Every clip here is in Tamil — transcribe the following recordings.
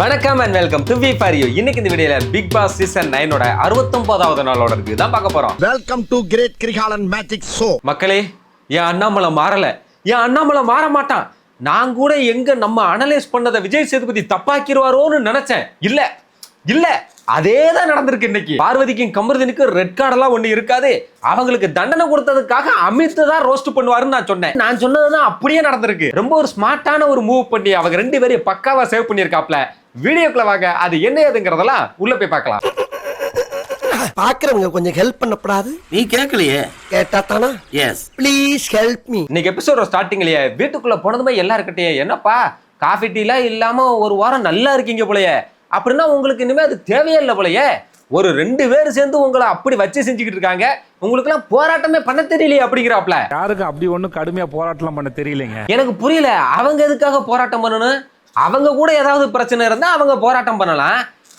வணக்கம் and welcome to V for you. இன்னைக்கு இந்த வீடியோல பிக் பாஸ் சீசன் 9 69வது நாளோட ரிவ்யூ தான் பார்க்க போறோம். Welcome to great Kirikalan magic show. மக்களே, என் அண்ணாமலை மாறல, என் அண்ணாமலை மாற மாட்டான். நான் கூட எங்க நம்ம அனலைஸ் பண்ணதை விஜய் சேதுபதி தப்பாக்கிடுவாரோன்னு நினைச்சேன். இல்ல அதேதான் நடந்திருக்கு. இன்னைக்கு பார்வதிக்கும் கமருதனுக்கு ரெட் கார்டெல்லாம் ஒண்ணு இருக்காது. அவங்களுக்கு தண்டனை கொடுத்ததுக்காக அமித் தான் ரோஸ்ட் பண்ணுவாருன்னு நான் சொன்னதுதான் அப்படியே நடந்திருக்கு. ரொம்ப ஒரு ஸ்மார்ட்டான ஒரு மூவ் பண்ணி அவங்க ரெண்டு பேரையும் பக்காவா சேவ் பண்ணியிருக்காப்ல. வீடியோக்குள்ள வாங்க, அது என்ன ஏதுங்கிறதெல்லாம் உள்ள போய் பார்க்கலாம். பாக்குறவங்க கொஞ்சம் ஹெல்ப் பண்ணப்படாது. நீ கேட்கலையே? கேட்டா தானா? Yes please help me. இன்னைக்கு எபிசோட ஸ்டார்டிங்லயே வீட்டுக்குள்ள போனதுமே எல்லாருக்கிட்டே என்னப்பா காஃபி டீலாம் இல்லாம ஒரு வாரம் நல்லா இருக்கீங்க போலயே, அப்படின்னா உங்களுக்கு இனிமே அது தேவையே இல்லை போலயே. ஒரு 2 பேர் சேர்ந்து உங்களை அப்படி வச்சு செஞ்சுக்கிட்டு இருக்காங்க. உங்களுக்கு எல்லாம் போராட்டமே பண்ண தெரியலையே அப்படிங்கிறாப்ல. யாருக்கும் அப்படி ஒண்ணும் கடுமையா போராட்டம் பண்ண தெரியலைங்க. எனக்கு புரியல, அவங்க எதுக்காக போராட்டம் பண்ணணும்? அவங்க கூட ஏதாவது பிரச்சனை இருந்தா அவங்க போராட்டம் பண்ணலாம்.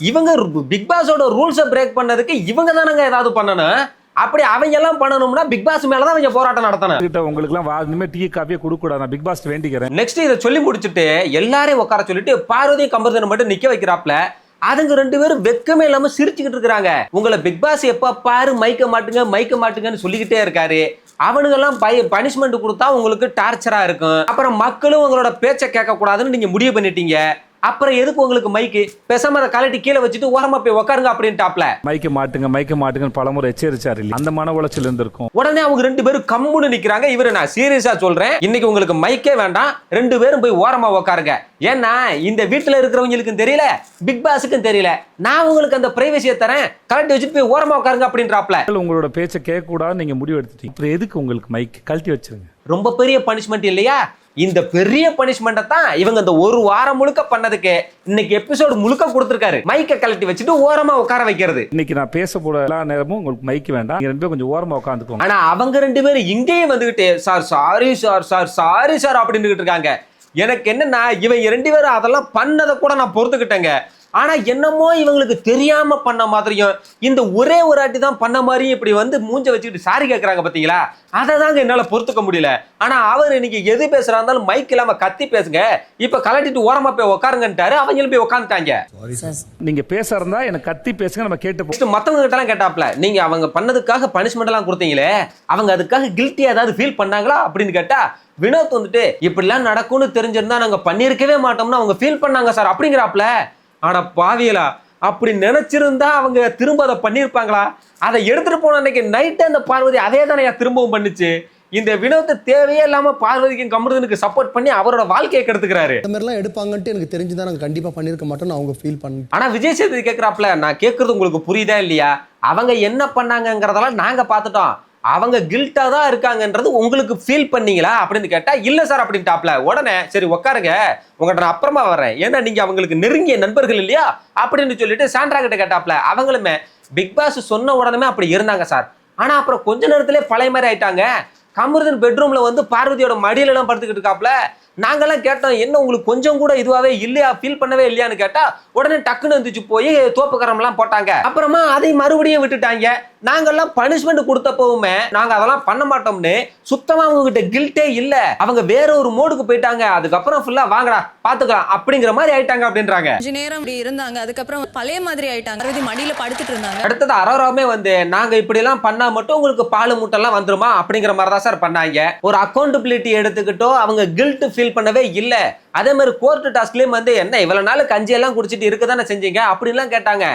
இவங்க பிக் பாஸோட ரூல்ஸை பிரேக் பண்ணதுக்கு இவங்க தானங்க ஏதாவது பண்ணணும். அப்படி அவங்க எல்லாம் பண்ணணும்னா பிக் பாஸ் மேலதான் அவங்க போராட்டம் நடத்தணும். உங்களுக்கு எல்லாம் இனிமே டீ காப்பியே கொடுக்க கூடாது. நான் பிக் பாஸ் வேண்டிக்கிறேன். நெக்ஸ்ட் இதை சொல்லி முடிச்சுட்டு எல்லாரையும் உட்கார சொல்லிட்டு பார்வதியும் கமருதனை மட்டும் நிக்க வைக்கிறாப்ல. அதுங்க 2 பேரும் வெக்கமே இல்லாம சிரிச்சுக்கிட்டு இருக்காங்க. உங்களை பிக் பாஸ் எப்ப பாரு மைக்க மாட்டுங்கன்னு சொல்லிக்கிட்டே இருக்காரு. அவனுங்க எல்லாம் பனிஷ்மெண்ட் கொடுத்தா உங்களுக்கு டார்ச்சரா இருக்கும். அப்புறம் மக்களும் உங்களோட பேச்சை கேட்க கூடாதுன்னு நீங்க முடிவு பண்ணிட்டீங்க. அப்புறம் எதுக்கு உங்களுக்கு மைக்கு? பேசாம அதை கலட்டி கீழே வச்சுட்டு ஓரமா போய் உட்காருங்க அப்படின்ட்டாப்ல. மைக்க மாட்டுங்க பலமுறை எச்சரிச்சாரு. இல்ல அந்த மன உளைச்சல் இருந்திருக்கும். உடனே அவங்க 2 பேரும் கம்முன்னு நிக்கிறாங்க. இவரு நான் சீரியஸா சொல்றேன், இன்னைக்கு உங்களுக்கு மைக்கே வேண்டாம், 2 பேரும் போய் ஓரமா உட்காருங்க. ஏன்னா இந்த வீட்டுல இருக்கிறவங்களுக்கும் தெரியல, பிக் பாஸுக்கும் தெரியல. நான் உங்களுக்கு அந்த பிரைவசியை தரேன், கலட்டி வச்சுட்டு போய் ஓரமா உட்காருங்க அப்படின்றாப்ல. உங்களோட பேச்சை கேட்க கூடாது நீங்க முடிவு எடுத்துட்டீங்க. அப்புறம் எதுக்கு உங்களுக்கு மைக்? கழட்டி வச்சிருங்க. ரொம்ப பெரிய பனிஷ்மெண்ட் இல்லையா? இந்த பெரிய பனிஷ்மெண்ட்டை தான் இவங்க இந்த ஒரு வாரம் முழுக்க பண்ணதுக்கு இன்னைக்கு எபிசோடு முழுக்க கொடுத்திருக்காரு. மைக்க கழட்டி வச்சுட்டு ஓரமா உட்கார வைக்கிறது. இன்னைக்கு நான் பேச போற எல்லா நேரமும் உங்களுக்கு மைக் வேண்டாம், நீங்க 2 பேரும் கொஞ்சம் ஓரமா உட்காந்துக்கோங்க. ஆனா அவங்க 2 பேரும் இங்கேயே வந்துகிட்டு சாரி சார் அப்படின்னு இருக்காங்க. எனக்கு என்னன்னா இவங்க 2 பேரும் அதெல்லாம் பண்ணதை கூட நான் பொறுத்துக்கிட்டேங்க. ஆனா என்னமோ இவங்களுக்கு தெரியாம பண்ண மாதிரியும் இந்த ஒரே ஒரு ஆட்டி தான் பண்ண மாதிரியும் இப்படி வந்து மூஞ்ச வச்சுக்கிட்டு சாரி கேட்கறாங்க பாத்தீங்களா? அதை தாங்க என்னால பொறுத்துக்க முடியல. ஆனா அவர் இன்னைக்கு எது பேசுறா இருந்தாலும் மைக் இல்லாம கத்தி பேசுங்க, இப்ப கலட்டிட்டு ஓரமா போய் உட்காருங்கன்ட்டாரு. அவங்களும் போய் உட்காந்துட்டாங்க. நீங்க பேச இருந்தா எனக்கு கத்தி பேசுங்க, நம்ம கேட்டு. மத்தவங்க கிட்ட எல்லாம் கேட்டாப்ல, நீங்க அவங்க பண்ணதுக்காக பனிஷ்மெண்ட் எல்லாம் கொடுத்தீங்களே, அவங்க அதுக்காக கில்ட்டியா ஏதாவது ஃபீல் பண்ணாங்களா அப்படின்னு கேட்டா வினோத் வந்துட்டு இப்படிலாம் நடக்கும்னு தெரிஞ்சிருந்தா நாங்க பண்ணிருக்கவே மாட்டோம்னு அவங்க ஃபீல் பண்ணாங்க சார் அப்படிங்கிறாப்ல. ஆனா பாவியலா, அப்படி நினைச்சிருந்தா அவங்க திரும்ப அதை பண்ணிருப்பாங்களா? அதை எடுத்துட்டு போன அன்னைக்கு நைட்டு அந்த பார்வதி அதே தானே திரும்பவும் பண்ணுச்சு. இந்த வினோத்தை தேவையே இல்லாம பார்வதிக்கும் கமருதனுக்கு சப்போர்ட் பண்ணி அவரோட வாழ்க்கையை கெடுத்துக்கிறாரு. இந்த மாதிரிலாம் எடுப்பாங்கன்ட்டு எனக்கு தெரிஞ்சுதான் நாங்க கண்டிப்பா பண்ணிருக்க மாட்டோம்னு அவங்க ஃபீல் பண்ணி. ஆனா விஜய் சேதுபதி கேட்கிறாப்ல, நான் கேட்கறது உங்களுக்கு புரியுதா இல்லையா? அவங்க என்ன பண்ணாங்கிறதெல்லாம் நாங்க பார்த்துட்டோம், அவங்க கில்ட்டா தான் இருக்காங்கன்றது உங்களுக்கு ஃபீல் பண்ணீங்களா அப்படின்னு கேட்டா இல்ல சார் அப்படின்ட்டாப்ல. உடனே சரி உட்காருங்க, உங்கள்கிட்ட நான் அப்புறமா வர்றேன், ஏன்னா நீங்க அவங்களுக்கு நெருங்கிய நண்பர்கள் இல்லையா அப்படின்னு சொல்லிட்டு சாண்ட்ரா கிட்ட கேட்டாப்ல. அவங்களுமே பிக் பாஸ் சொன்ன உடனே அப்படி இருந்தாங்க சார். ஆனா அப்புறம் கொஞ்ச நேரத்திலே பழைய மாதிரி ஆயிட்டாங்க. கமருதன் பெட்ரூம்ல வந்து பார்வதியோட மடியில எல்லாம் படுத்துக்கிட்டு இருக்காப்ல. நாங்கெல்லாம் கேட்டோம், என்ன உங்களுக்கு கொஞ்சம் கூட இதுவாவே இல்லையா, ஃபீல் பண்ணவே இல்லையான்னு கேட்டா உடனே டக்குன்னு இருந்துச்சு போய் தோப்புக்கரம்லாம் போட்டாங்க. அப்புறமா அதை மறுபடியும் விட்டுட்டாங்க. நாங்கெல்லாம் பனிஷ்மெண்ட் கொடுத்தப்பவுமே நாங்க அதெல்லாம் பண்ண மாட்டோம்னு சுத்தமா அவங்க கிட்ட கில்ட்டே இல்ல. அவங்க வேற ஒரு மோடுக்கு போயிட்டாங்க. அதுக்கப்புறம் ஃபுல்லா வாங்கடா பாத்துக்கலாம் அப்படிங்கிற மாதிரி ஆயிட்டாங்க அப்படின்றாங்க. கொஞ்ச நேரம் இப்படி இருந்தாங்க, அதுக்கப்புறம் பழைய மாதிரி ஆயிட்டாங்க, மடியில படுத்துட்டு இருந்தாங்க. அடுத்தது அரோராமே வந்து நாங்க இப்படி எல்லாம் பண்ணா மட்டும் உங்களுக்கு பால் மூட்டெல்லாம் வந்துருமா அப்படிங்கிற மாதிரி தான் சார் பண்ணாங்க. ஒரு அக்கௌண்டபிலிட்டி எடுத்துக்கிட்டோ அவங்க கில்ட் ஃபீல் பண்ணவே இல்ல. அதே மாதிரி கோர்ட் டாஸ்க்லயும் வந்து என்ன இவ்வளவு நாள் கஞ்சி எல்லாம் குடிச்சிட்டு இருக்கதானே செஞ்சீங்க அப்படின்லாம் கேட்டாங்க.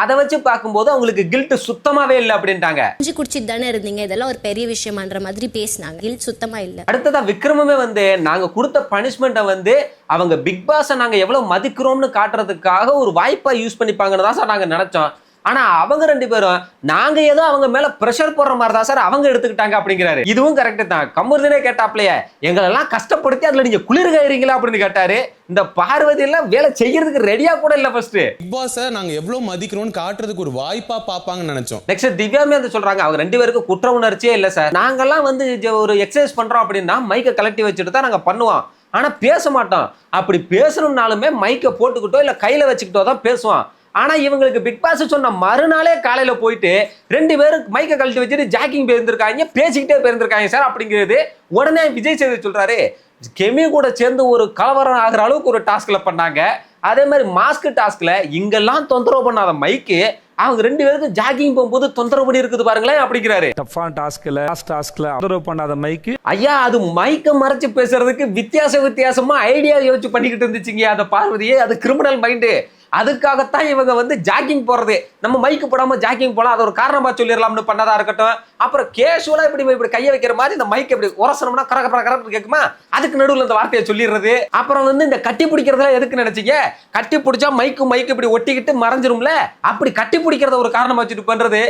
அதை வச்சு பார்க்கும்போது அவங்களுக்கு கில்ட் சுத்தமாவே இல்லை அப்படின்ட்டாங்க. கஞ்சி குடிச்சிட்டு தானே இருந்தீங்க, இதெல்லாம் ஒரு பெரிய விஷயமான்ற மாதிரி பேசினாங்க. கில்ட் சுத்தமா இல்ல. அடுத்ததா விக்ரமுமே வந்து நாங்க கொடுத்த பனிஷ்மெண்ட்டை வந்து அவங்க பிக் பாஸை நாங்க எவ்வளவு மதிக்கிறோம்னு காட்டுறதுக்காக ஒரு வாய்ப்பா யூஸ் பண்ணிப்பாங்கன்னு தான் சார் நாங்க நினைச்சோம். ஆனா அவங்க 2 பேரும் நாங்க ஏதோ அவங்க மேல பிரஷர் போடுற மாதிரி தான் சார் அவங்க எடுத்துக்கிட்டாங்க அப்படிங்கிறாரு. இதுவும் கரெக்ட் தான். கமருதனே கேட்டாப்லையே, எங்களெல்லாம் கஷ்டப்படுத்தி அதுல நீங்க குளிர்காயிறீங்களா அப்படின்னு கேட்டாரு. இந்த பார்வதி எல்லாம் வேலை செய்யறதுக்கு ரெடியா கூட இல்ல. ஃபர்ஸ்ட் பிக் பாஸ் நாங்க எவ்வளவு மதிக்கிறோம்னு காட்டுறதுக்கு ஒரு வாய்ப்பா பாப்பாங்கன்னு நினைச்சோம். நெக்ஸ்ட் திவ்யாமே வந்து சொல்றாங்க, அவங்க 2 பேருக்கும் குற்ற உணர்ச்சியே இல்ல சார், நாங்கெல்லாம் வந்து ஒரு எக்ஸசைஸ் பண்றோம் அப்படின்னா மைக்கை கலட்டி வச்சுட்டு தான் நாங்க பண்ணுவோம், ஆனா பேச மாட்டோம். அப்படி பேசணும்னாலுமே மைக்கை போட்டுக்கிட்டோ இல்ல கையில வச்சுக்கிட்டோ தான் பேசுவோம். ஆனா இவங்களுக்கு பிக் பாஸ் சொன்ன மறுநாளே காலையில போயிட்டு 2 பேரும் மைக்க கழட்டி வச்சுட்டு ஜாக்கிங் போயிருந்திருக்காங்க, பேசிக்கிட்டே போயிருந்திருக்காங்க சார் அப்படிங்கிறது. உடனே விஜய் சேதுபதி சொல்றாரு, கெமி கூட சேர்ந்து ஒரு கலவரம் ஆகிற அளவுக்கு ஒரு டாஸ்க்ல பண்ணாங்க. அதே மாதிரி மாஸ்க் டாஸ்க்ல இங்கெல்லாம் தொந்தரவு பண்ணாத மைக்கு அவங்க 2 பேருக்கும் ஜாகிங் போகும்போது தொந்தரவு பண்ணி இருக்குது பாருங்களேன் அப்படிங்கிறாரு. டஃப்பான டாஸ்க்ல லாஸ்ட் டாஸ்க்ல தொந்தரவு பண்ணாத மைக்கு ஐயா அது மைக்க மறைச்சு பேசுறதுக்கு வித்தியாசமா ஐடியா யோசிச்சு பண்ணிக்கிட்டு இருந்துச்சுங்க அந்த பார்வதியே. அது கிரிமினல் மைண்டு. அதுக்காகத்தான் இவங்க வந்து ஜாக்கிங் போறது. நம்ம மைக்கு போடாம ஜாக்கிங் போலாம், அது ஒரு காரணமா சொல்லிடலாம்னு பண்ணதா இருக்கட்டும். அப்புறம் கேஷுவலா இப்படி கையை வைக்கிற மாதிரி இந்த மைக் இப்படி உரசனம்னா கரகர கேட்குமா, அதுக்கு நடுவில் இந்த வார்த்தையை சொல்லிடுறது. அப்புறம் வந்து இந்த கட்டி பிடிக்கிறதுல எதுக்கு நினைச்சீங்க, கட்டி பிடிச்சா மைக்கு இப்படி ஒட்டிக்கிட்டு மறைஞ்சிரும்ல, அப்படி கட்டி பிடிக்கிறத ஒரு காரணமா வச்சுட்டு பண்றது.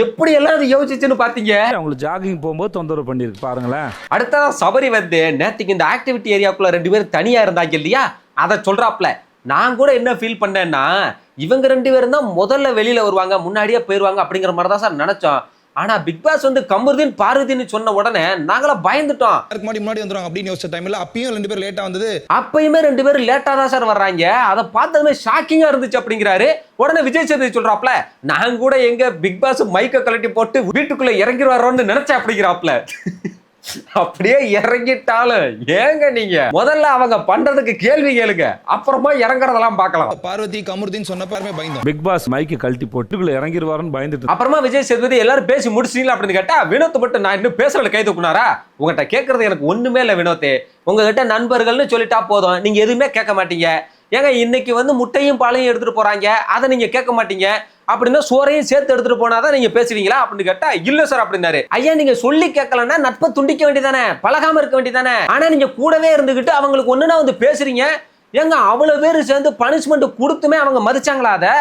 எப்படி எல்லாம் அது யோசிச்சுன்னு பாத்தீங்க. அவங்களுக்கு ஜாகிங் போகும்போது தொந்தரவு பண்ணிருக்கு பாருங்களேன். அடுத்ததான் சபரி வந்து நேத்துக்கு இந்த ஆக்டிவிட்டி ஏரியாக்குள்ள 2 பேரும் தனியா இருந்தாங்க இல்லையா, அதை சொல்றாப்ல. நான் கூட என்ன ஃபீல் பண்ணேன்னா இவங்க 2 பேரும் தான் முதல்ல வெளியில வருவாங்க, முன்னாடியே போயிருவாங்க அப்படிங்கிற மாதிரி தான் சார் நினைச்சோம். ஆனா பிக் பாஸ் வந்து கமருதீன் பார்வதின்னு சொன்ன உடனே நாங்களாம் பயந்துட்டோம். முன்னாடி வந்துருவாங்க அப்படின்னு யோசிச்ச டைம்ல அப்பயும் 2 பேர் லேட்டா வந்தது. அப்பயுமே 2 பேரும் லேட்டா தான் சார் வர்றாங்க. அதை பார்த்ததுமே ஷாக்கிங்கா இருந்துச்சு அப்படிங்கிறாரு. உடனே விஜய் சேதுபதி சொல்றாப்ல, நான் கூட எங்க பிக் பாஸ் மைக்க கலட்டி போட்டு வீட்டுக்குள்ள இறங்கிடுவாரோன்னு நினைச்சேன் அப்படிங்கிறாப்ல. அப்படியே இறங்கிட்டாலும் ஏங்க நீங்க முதல்ல அவங்க பண்றதுக்கு கேள்வி கேளுங்க, அப்புறமா இறங்குறதெல்லாம் பார்க்கலாம். பார்வதி கமருதீன் சொன்னப்ப பயந்தோம். பிக் பாஸ் மைக்கு கழட்டி போட்டுக்குள்ள இறங்கிடுவாருன்னு பயந்துட்டு அப்புறமா விஜய் சேதுபதி எல்லாரும் பேசி முடிச்சிட்டீங்களா அப்படின்னு கேட்டா வினோத் மட்டும் நான் இன்னும் பேசுறதுல கை தூக்குனாரா. உங்ககிட்ட கேட்கறது எனக்கு ஒண்ணுமே இல்லை வினோத், உங்ககிட்ட நண்பர்கள்னு சொல்லிட்டா போதும், நீங்க எதுவுமே கேட்க மாட்டீங்க. ஏங்க இன்னைக்கு வந்து முட்டையும் பாலையும் எடுத்துட்டு போறாங்க, அதை நீங்க கேட்க மாட்டீங்க. அப்படின்னா சோறையும் சேர்த்து எடுத்துட்டு போனாதான் நீங்க பேசுவீங்களா அப்படின்னு கேட்டா இல்ல சார் அப்படின்னாரு. ஐயா நீங்க சொல்லி கேட்கலன்னா நட்பை துண்டிக்க வேண்டியதானே, பழகாம இருக்க வேண்டியதானே. ஆனா நீங்க கூடவே இருந்துகிட்டு அவங்களுக்கு ஒண்ணுனா வந்து பேசுறீங்க. ஏங்க அவ்வளவு பேர் சேர்ந்து பனிஷ்மெண்ட் கொடுத்துமே அவங்க மதிச்சாங்களா அதை?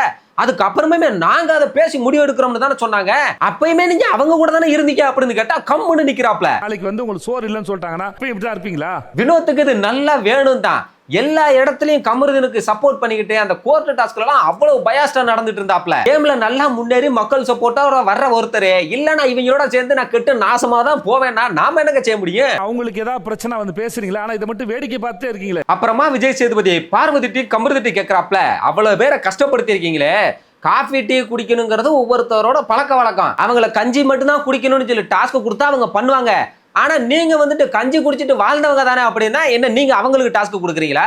அதுக்கப்புறமே நாங்க அதை பேசி முடிவு எடுக்கிறோம்னு தானே சொன்னாங்க. அப்பயுமே நீங்க அவங்க கூட தானே இருந்தீங்க அப்படின்னு கேட்டா கம்முன்னு நிக்கிறாப்ல. நாளைக்கு வந்து உங்களுக்கு சோறு இல்லைன்னு சொல்லிட்டாங்கன்னா இப்படிதான் இருப்பீங்களா? வினோத்துக்கு இது நல்லா வேணும் தான். எல்லா இடத்துலயும் கமருதீனுக்கு சப்போர்ட் பண்ணிக்கிட்டு அந்த கோர்ட் டாஸ்க்ல எல்லாம் அவ்வளவு பயாஸ்டா நடந்துட்டு இருந்தாப்ல. கேம்ல நல்லா முன்னேறி மக்கள் சப்போர்ட்டா வர்ற ஒருத்தர் இல்லன்னா இவங்களோட சேர்ந்து நான் கெட்டு நாசமா தான் போவேன்னா நாம என்னங்க செய்ய முடியும்? அவங்களுக்கு ஏதாவது பிரச்சனை வந்து பேசுறீங்களா? ஆனா இதை மட்டும் வேடிக்கை பார்த்தே இருக்கீங்களே. அப்புறமா விஜய் சேதுபதி பார்வதி டீ கமருதி டீ கேட்கிறாப்ல, அவ்வளவு பேரை கஷ்டப்படுத்தி இருக்கீங்களே, காஃபி டீ குடிக்கணுங்கிறது ஒவ்வொருத்தரோட பழக்க வழக்கம். அவங்கள கஞ்சி மட்டும் தான் குடிக்கணும்னு சொல்லி டாஸ்க் கொடுத்தா அவங்க பண்ணுவாங்க. ஆனா நீங்க வந்துட்டு கஞ்சி குடிச்சிட்டு வாழ்ந்தவங்க தானே அப்படின்னா என்ன நீங்க அவங்களுக்கு டாஸ்க் கொடுக்குறீங்களா?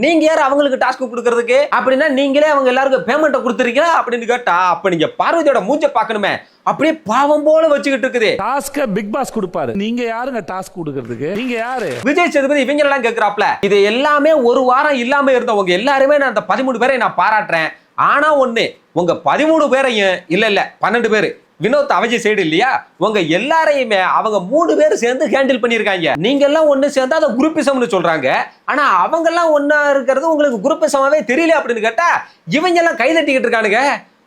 நீங்க யார் அவங்களுக்கு டாஸ்க் கொடுக்கறதுக்கு? அப்படின்னா நீங்களே அவங்க எல்லாருக்கும் பேமெண்ட் கொடுத்துறீங்களா அப்படின்னு கேட்டா அப்ப நீங்க பார்வதியோட மூஞ்ச பார்க்கணுமே, அப்படியே பாவம் போல வச்சுக்கிட்டு இருக்குது. டாஸ்க் பிக் பாஸ் கொடுப்பாரு, நீங்க யாருங்க டாஸ்க் கொடுக்கிறதுக்கு? நீங்க யாரு? விஜய் சேதுபதி இவங்க எல்லாம் கேட்கிறாப்ல. இது எல்லாமே ஒரு வாரம் இல்லாம இருந்தவங்க எல்லாருமே நான் அந்த 13 பேரை நான் பாராட்டுறேன். ஆனா ஒண்ணு, உங்க 13 பேரையும் இல்ல 12 பேரு வினோத் அவஜி சைடு இல்லையா, உங்க எல்லாரையுமே அவங்க 3 பேர் சேர்ந்து ஹேண்டில் பண்ணிருக்காங்க. நீங்க எல்லாம் ஒண்ணு சேர்ந்து அதை குரூப்பிசம்னு சொல்றாங்க. ஆனா அவங்க எல்லாம் ஒண்ணா இருக்கிறது உங்களுக்கு குரூப்பிசமாவே தெரியல அப்படின்னு கேட்டா இவங்க எல்லாம் கை தட்டிக்கிட்டு இருக்கானுங்க.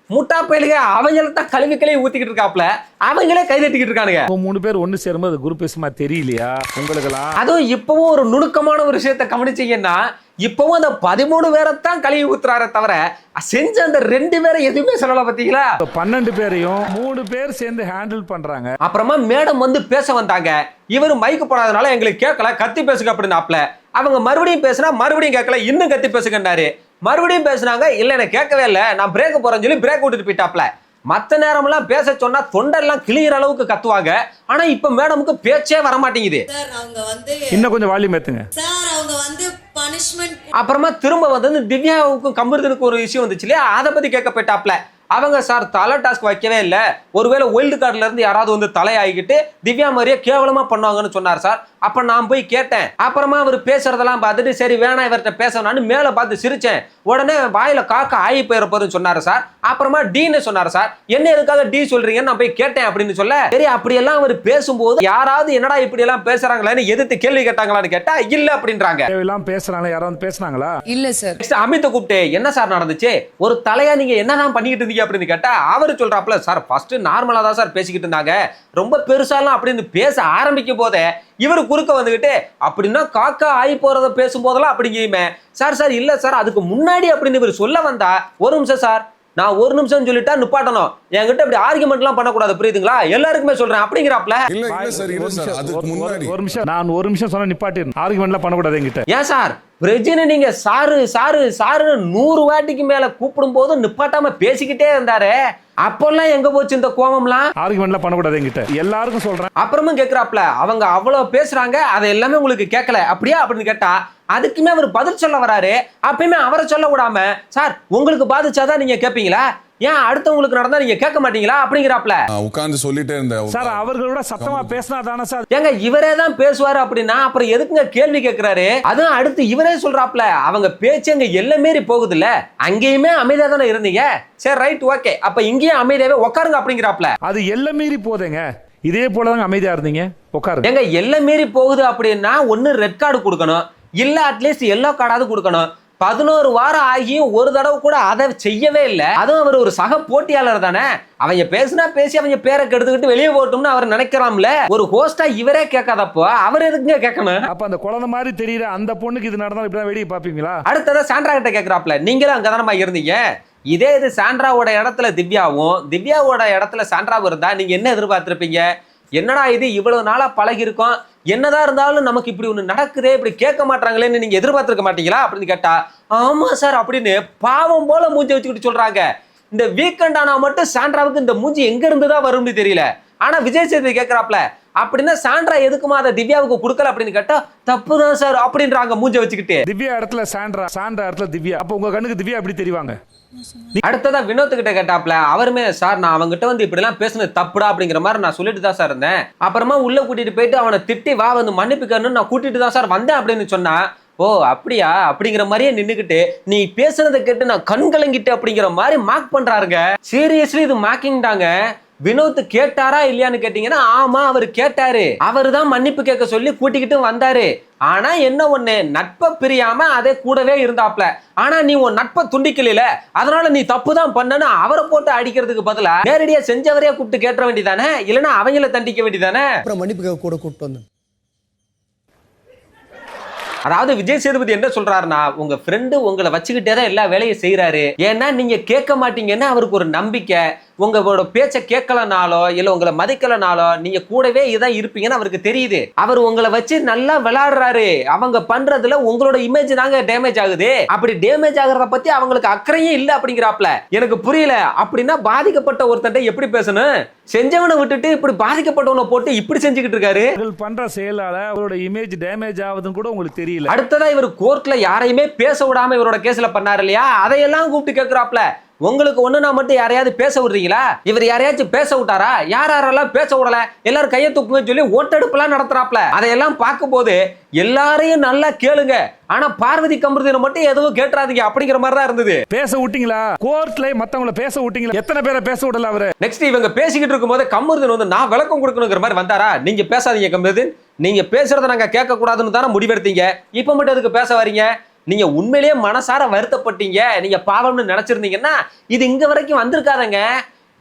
முட்டா பயிலுங்க அவங்கள தான் கழுவி ஊத்திக்கிட்டு இருக்காப்ல, அவங்களே கை தட்டிக்கிட்டு இருக்கானுங்க. 3 பேர் ஒண்ணு சேரும்போது குரூப்பிசமா தெரியலையா உங்களுக்கெல்லாம்? அதுவும் இப்பவும் ஒரு நுணுக்கமான ஒரு விஷயத்தை கவனிச்சீங்கன்னா இப்பவும் அந்த 13 பேரைத்தான் கழுவி ஊத்துறாரே தவிர செஞ்ச அந்த 2 பேரை எதுவுமே சொல்லல. பாத்தீங்களா? 12 பேரையும் 3 பேர் சேர்ந்து ஹேண்டில் பண்றாங்க. அப்புறமா மேடம் வந்து பேச வந்தாங்க. இவரு மைக்கு போடாதனால எங்களுக்கு கேட்கல, கத்தி பேசுங்க அப்படின்னாப்ல. அவங்க மறுபடியும் பேசினா மறுபடியும் கேட்கல, இன்னும் கத்தி பேசுங்கன்னாரு. மறுபடியும் பேசினாங்க, இல்ல எனக்கு கேட்கவே இல்லை, நான் பிரேக் போறேன்னு சொல்லி பிரேக் விட்டுட்டு போயிட்டாப்ல. மத்த நேரமெல்லாம் பேச சொன்னா தொண்டெல்லாம் கிளியிற அளவுக்கு கத்துவாங்க. ஆனா இப்ப மேடமுக்கு பேச்சே வர மாட்டேங்குது. இன்னும் கொஞ்சம் வால்யூம் ஏத்துங்க. அப்புறமா திரும்ப வந்து திவ்யாவுக்கும் கமருதீனுக்கும் ஒரு விஷயம் வந்துச்சு இல்லையா, அதை பத்தி கேட்க போயிட்டாப்ல. அவங்க சார் தலை டாஸ்க் வைக்கவே இல்லை, ஒருவேளை ஒயில்டு கார்டுல இருந்து யாராவது வந்து தலையாகிக்கிட்டு திவ்யா மாதிரியே கேவலமா பண்ணுவாங்கன்னு சொன்னார் சார். அப்ப நான் போய் கேட்டேன். அப்புறமா அவர் பேசுறதெல்லாம் பார்த்துட்டு சரி வேணாம் இவர்கிட்ட பேசணும்னு மேல பார்த்து சிரிச்சேன். உடனே வாயில காக்க ஆகி போயிருப்பாருன்னு சொன்னாரு சார். அப்புறமா டீன்னு சொன்னாரு சார். என்ன எதுக்காக டி சொல்றீங்கன்னு நான் போய் கேட்டேன் அப்படின்னு சொல்ல, சரி அப்படியெல்லாம் அவர் பேசும்போது யாராவது என்னடா இப்படி எல்லாம் பேசுறாங்களான்னு எதிர்த்து கேள்வி கேட்டாங்களான்னு கேட்டா இல்ல அப்படின்றாங்க. எல்லாம் பேசுறாங்களா, யாராவது பேசுனாங்களா? இல்ல சார். அமித்தை கூப்பிட்டு என்ன சார் நடந்துச்சு, ஒரு தலையா நீங்க என்னதான் பண்ணிக்கிட்டு இருந்தீங்க அப்படின்னு கேட்டா அவரு சொல்றாப்ல, சார் ஃபர்ஸ்ட் நார்மலா தான் சார் பேசிக்கிட்டு இருந்தாங்க, ரொம்ப பெருசாலாம் அப்படின்னு பேச ஆரம்பிக்கும் போதே இவரு குறுக்க வந்துகிட்டு அப்படின்னா காக்கா ஆகி போறத பேசும் போதெல்லாம் அப்படிங்குமே சார். சார் இல்ல சார் அதுக்கு முன்னாடி அப்படின்னு இவர் சொல்ல வந்தா, ஒரு நிமிஷம் சார் நான் ஒரு நிமிஷம் சொல்லிட்டா நிப்பாட்டணும், என்கிட்ட இப்படி ஆர்குமெண்ட் எல்லாம் பண்ணக்கூடாது புரியுதுங்களா, எல்லாருக்குமே சொல்றேன் அப்படிங்கிறாப்ல. ஒரு நிமிஷம் நான் ஒரு நிமிஷம் சொன்னா நிப்பாட்டி ஆர்குமெண்ட் எல்லாம் பண்ணக்கூடாது என்கிட்ட. ஏன் சார் பிரஜினை நீங்க சாரு சாரு சாருன்னு 100 வாட்டிக்கு மேல கூப்பிடும் போது நிப்பாட்டாம பேசிக்கிட்டே இருந்தாரு. அப்பெல்லாம் எங்க போச்சு இந்த கோவம்லாம்? ஆர்குமெண்ட்லாம் பண்ணக்கூடாது என்கிட்ட, எல்லாருக்கும் சொல்றேன். அப்புறமும் கேக்குறாப்ல, அவங்க அவ்வளவு பேசுறாங்க, அது எல்லாமே உங்களுக்கு கேட்கல அப்படியா அப்படின்னு கேட்டா அதுக்குமே அவர் பதில் சொல்ல வராரு. அப்பயுமே அவரை சொல்ல விடாம, சார் உங்களுக்கு பாதிச்சாதான் நீங்க கேட்பீங்களா, ஏன் அடுத்தவங்களுக்கு நடந்தா நீங்க கேட்க மாட்டீங்களா அப்படிங்கிறாப்ல. உட்கார்ந்து சொல்லிட்டே இருந்தேன் சார் அவர்களோட சத்தமா பேசினா தானே சார். ஏங்க இவரே தான் பேசுவாரு அப்படின்னா அப்புறம் எதுக்குங்க கேள்வி கேட்கிறாரு? அதுவும் அடுத்து இவரே சொல்றாப்ல, அவங்க பேச்சு அங்க எல்லை மீறி போகுது இல்ல, அங்கேயுமே அமைதியா தானே இருந்தீங்க, சரி ரைட் ஓகே, அப்ப இங்கேயும் அமைதியாவே உட்காருங்க அப்படிங்கிறாப்ல. அது எல்லை மீறி போதேங்க, இதே போலதாங்க அமைதியா இருந்தீங்க, உட்காரு. எங்க எல்லை மீறி போகுது அப்படின்னா ஒன்னு ரெட் கார்டு கொடுக்கணும், இல்ல அட்லீஸ்ட் எல்லோ கார்டாவது கொடுக்கணும். 11 வாரம் ஆகியும் ஒரு தடவை கூட அதை செய்யவே இல்லை. அதுவும் அவர் ஒரு சக போட்டியாளர் தானே, அவங்க பேசினா பேசி அவங்க பேரை கெடுத்துக்கிட்டு வெளியே போட்டோம்னு அவர் நினைக்கிறாம்ல. ஒரு ஹோஸ்டா இவரே கேட்காதப்போ அவர் எதுக்குங்க கேட்கணும்? அப்ப அந்த குழந்தை மாதிரி தெரியற அந்த பொண்ணுக்கு இது நடந்தாலும் இப்படிதான் வேடிக்கை பாப்பீங்களா? அடுத்ததா சாண்ட்ரா கிட்ட கேட்கிறாப்ல, நீங்களும் அங்கதானமா இருந்தீங்க, இதே இது சாண்ட்ராவோட இடத்துல திவ்யாவும் திவ்யாவோட இடத்துல சாண்ட்ராவும் இருந்தா நீங்க என்ன எதிர்பார்த்திருப்பீங்க? என்னடா இது இவ்வளவு நாளா பழகி இருக்கோம், என்னதான் இருந்தாலும் நமக்கு இப்படி ஒண்ணு நடக்குதே, இப்படி கேட்க மாட்டாங்களேன்னு நீங்க எதிர்பார்த்திருக்க மாட்டீங்களா அப்படின்னு கேட்டா, ஆமா சார் அப்படின்னு பாவம் போல மூஞ்சி வச்சுக்கிட்டு சொல்றாங்க. இந்த வீக்கெண்ட் ஆனா மட்டும் சாண்ட்ராவுக்கு இந்த மூஞ்சி எங்க இருந்துதான் வரும்னு தெரியல. ஆனா விஜய் சேதுபதி கேட்கிறாப்ல, அப்படின்னா சாண்ட்ரா எதுக்குமா அதை திவ்யாவுக்கு கொடுக்கல அப்படின்னு கேட்டா தப்புதான் சார் அப்படின்றாங்க மூஞ்ச வச்சுக்கிட்டு. திவ்யா இடத்துல சாண்ட்ரா, சாண்ட்ரா இடத்துல திவ்யா, அப்ப உங்க கண்ணுக்கு திவ்யா எப்படி தெரிவாங்க? அடுத்ததா வினோத் கிட்ட கேட்டாப்ல, அவருமே சார் நான் அவங்ககிட்ட வந்து இப்படி எல்லாம் பேசுனது தப்புடா அப்படிங்கிற மாதிரி நான் சொல்லிட்டு தான் சார் இருந்தேன், அப்புறமா உள்ள கூட்டிட்டு போயிட்டு அவனை திட்டி வா வந்து மன்னிப்புக்கணும்னு நான் கூட்டிட்டு தான் சார் வந்தேன் அப்படின்னு சொன்னா, ஓ அப்படியா அப்படிங்கிற மாதிரியே நின்னுக்கிட்டு நீ பேசுறதை கேட்டு நான் கண் கலங்கிட்டு அப்படிங்கிற மாதிரி மார்க் பண்றாருங்க. சீரியஸ்லி இது மார்க்கிங் தாங்க. வினோத் கேட்டாரா இல்லையான்னு கேட்டீங்கன்னா ஆமா அவர் கேட்டாரு, அவரு தான் மன்னிப்பு கேட்க சொல்லி கூட்டிக்கிட்டு வந்தாரு. ஆனா என்ன ஒண்ணு, நட்பை பிரியாம அதே கூடவே இருந்தாப்ல. ஆனா நீ உன் நட்பை துண்டிக்கல, அதனால நீ தப்பு தான் பண்ணனு அவரை போட்டு அடிக்கிறதுக்கு பதிலா நேரடியா செஞ்சவரையா கூப்பிட்டு கேட்ட வேண்டியதானே, இல்லைன்னா அவங்கள தண்டிக்க வேண்டியதானே. அப்புறம் மன்னிப்பு கேட்க கூட கூப்பிட்டு வந்தேன். அதாவது விஜய் சேதுபதி என்ன சொல்றாருன்னா, உங்க ஃப்ரெண்டு உங்களை வச்சுக்கிட்டே தான் எல்லா வேலையும் செய்யறாரு, ஏன்னா நீங்க கேட்க மாட்டீங்கன்னு அவருக்கு ஒரு நம்பிக்கை. உங்களோட பேச்ச கேட்கலனாலோ இல்ல உங்களை மதிக்கலனாலோ நீங்க கூடவே இதான் இருப்பீங்கன்னு அவருக்கு தெரியுது. அவர் உங்களை வச்சு நல்லா விளையாடுறாரு, அவங்க பண்றதுல உங்களோட இமேஜ் தாங்க டேமேஜ் ஆகுது. அப்படி டேமேஜ் ஆகுறத பத்தி அவங்களுக்கு அக்கறையே இல்ல அப்படிங்கிறாப்ல. எனக்கு புரியல, அப்படின்னா பாதிக்கப்பட்ட ஒருத்தன் எப்படி பேசணும்? செஞ்சவனை விட்டுட்டு இப்படி பாதிக்கப்பட்டவனை போட்டு இப்படி செஞ்சுக்கிட்டு இருக்காரு. பண்ற செயலால அவரோட இமேஜ் டேமேஜ் ஆகுதுன்னு கூட உங்களுக்கு தெரியல. அடுத்ததா இவர் கோர்ட்ல யாரையுமே பேச விடாம இவரோட கேஸ்ல பண்ணாரு இல்லையா, அதையெல்லாம் கூப்பிட்டு கேட்கிறாப்ல, உங்களுக்கு ஒண்ணுனா மட்டும் யாரையாவது பேச விடுறீங்களா? இவர் யாரையாச்சும் பேச விட்டாரா? யாரெல்லாம் பேச விடல எல்லாரும் கையை தூக்குங்கன்னு சொல்லி ஓட்டெடுப்புலாம் நடத்துறாப்ல. அதையெல்லாம் பார்க்கும் போது எல்லாரையும் நல்லா கேளுங்க, ஆனா பார்வதி கமருதீனை மட்டும் எதுவும் கேட்றாதீங்க அப்படிங்கிற மாதிரி தான் இருந்தது. பேச விட்டீங்களா கோர்ட்ல? மத்தவங்கள பேச விட்டீங்களா? எத்தனை பேரை பேச விடல அவரு? நெக்ஸ்ட் இவங்க பேசிக்கிட்டு இருக்கும்போது கமருதீன் வந்து நான் விளக்கம் கொடுக்கணுங்கிற மாதிரி வந்தாரா, நீங்க பேசாதீங்க கமருதீன், நீங்க பேசுறத நாங்க கேட்க கூடாதுன்னு தானே முடிவெடுத்தீங்க, இப்ப மட்டும் அதுக்கு பேச வரீங்க? நீங்க உண்மையிலேயே மனசார வருத்தப்பட்டீங்க, நீங்க பாவம்னு நினைச்சிருந்தீங்கன்னா இது இங்க வரைக்கும் வந்திருக்காதங்க.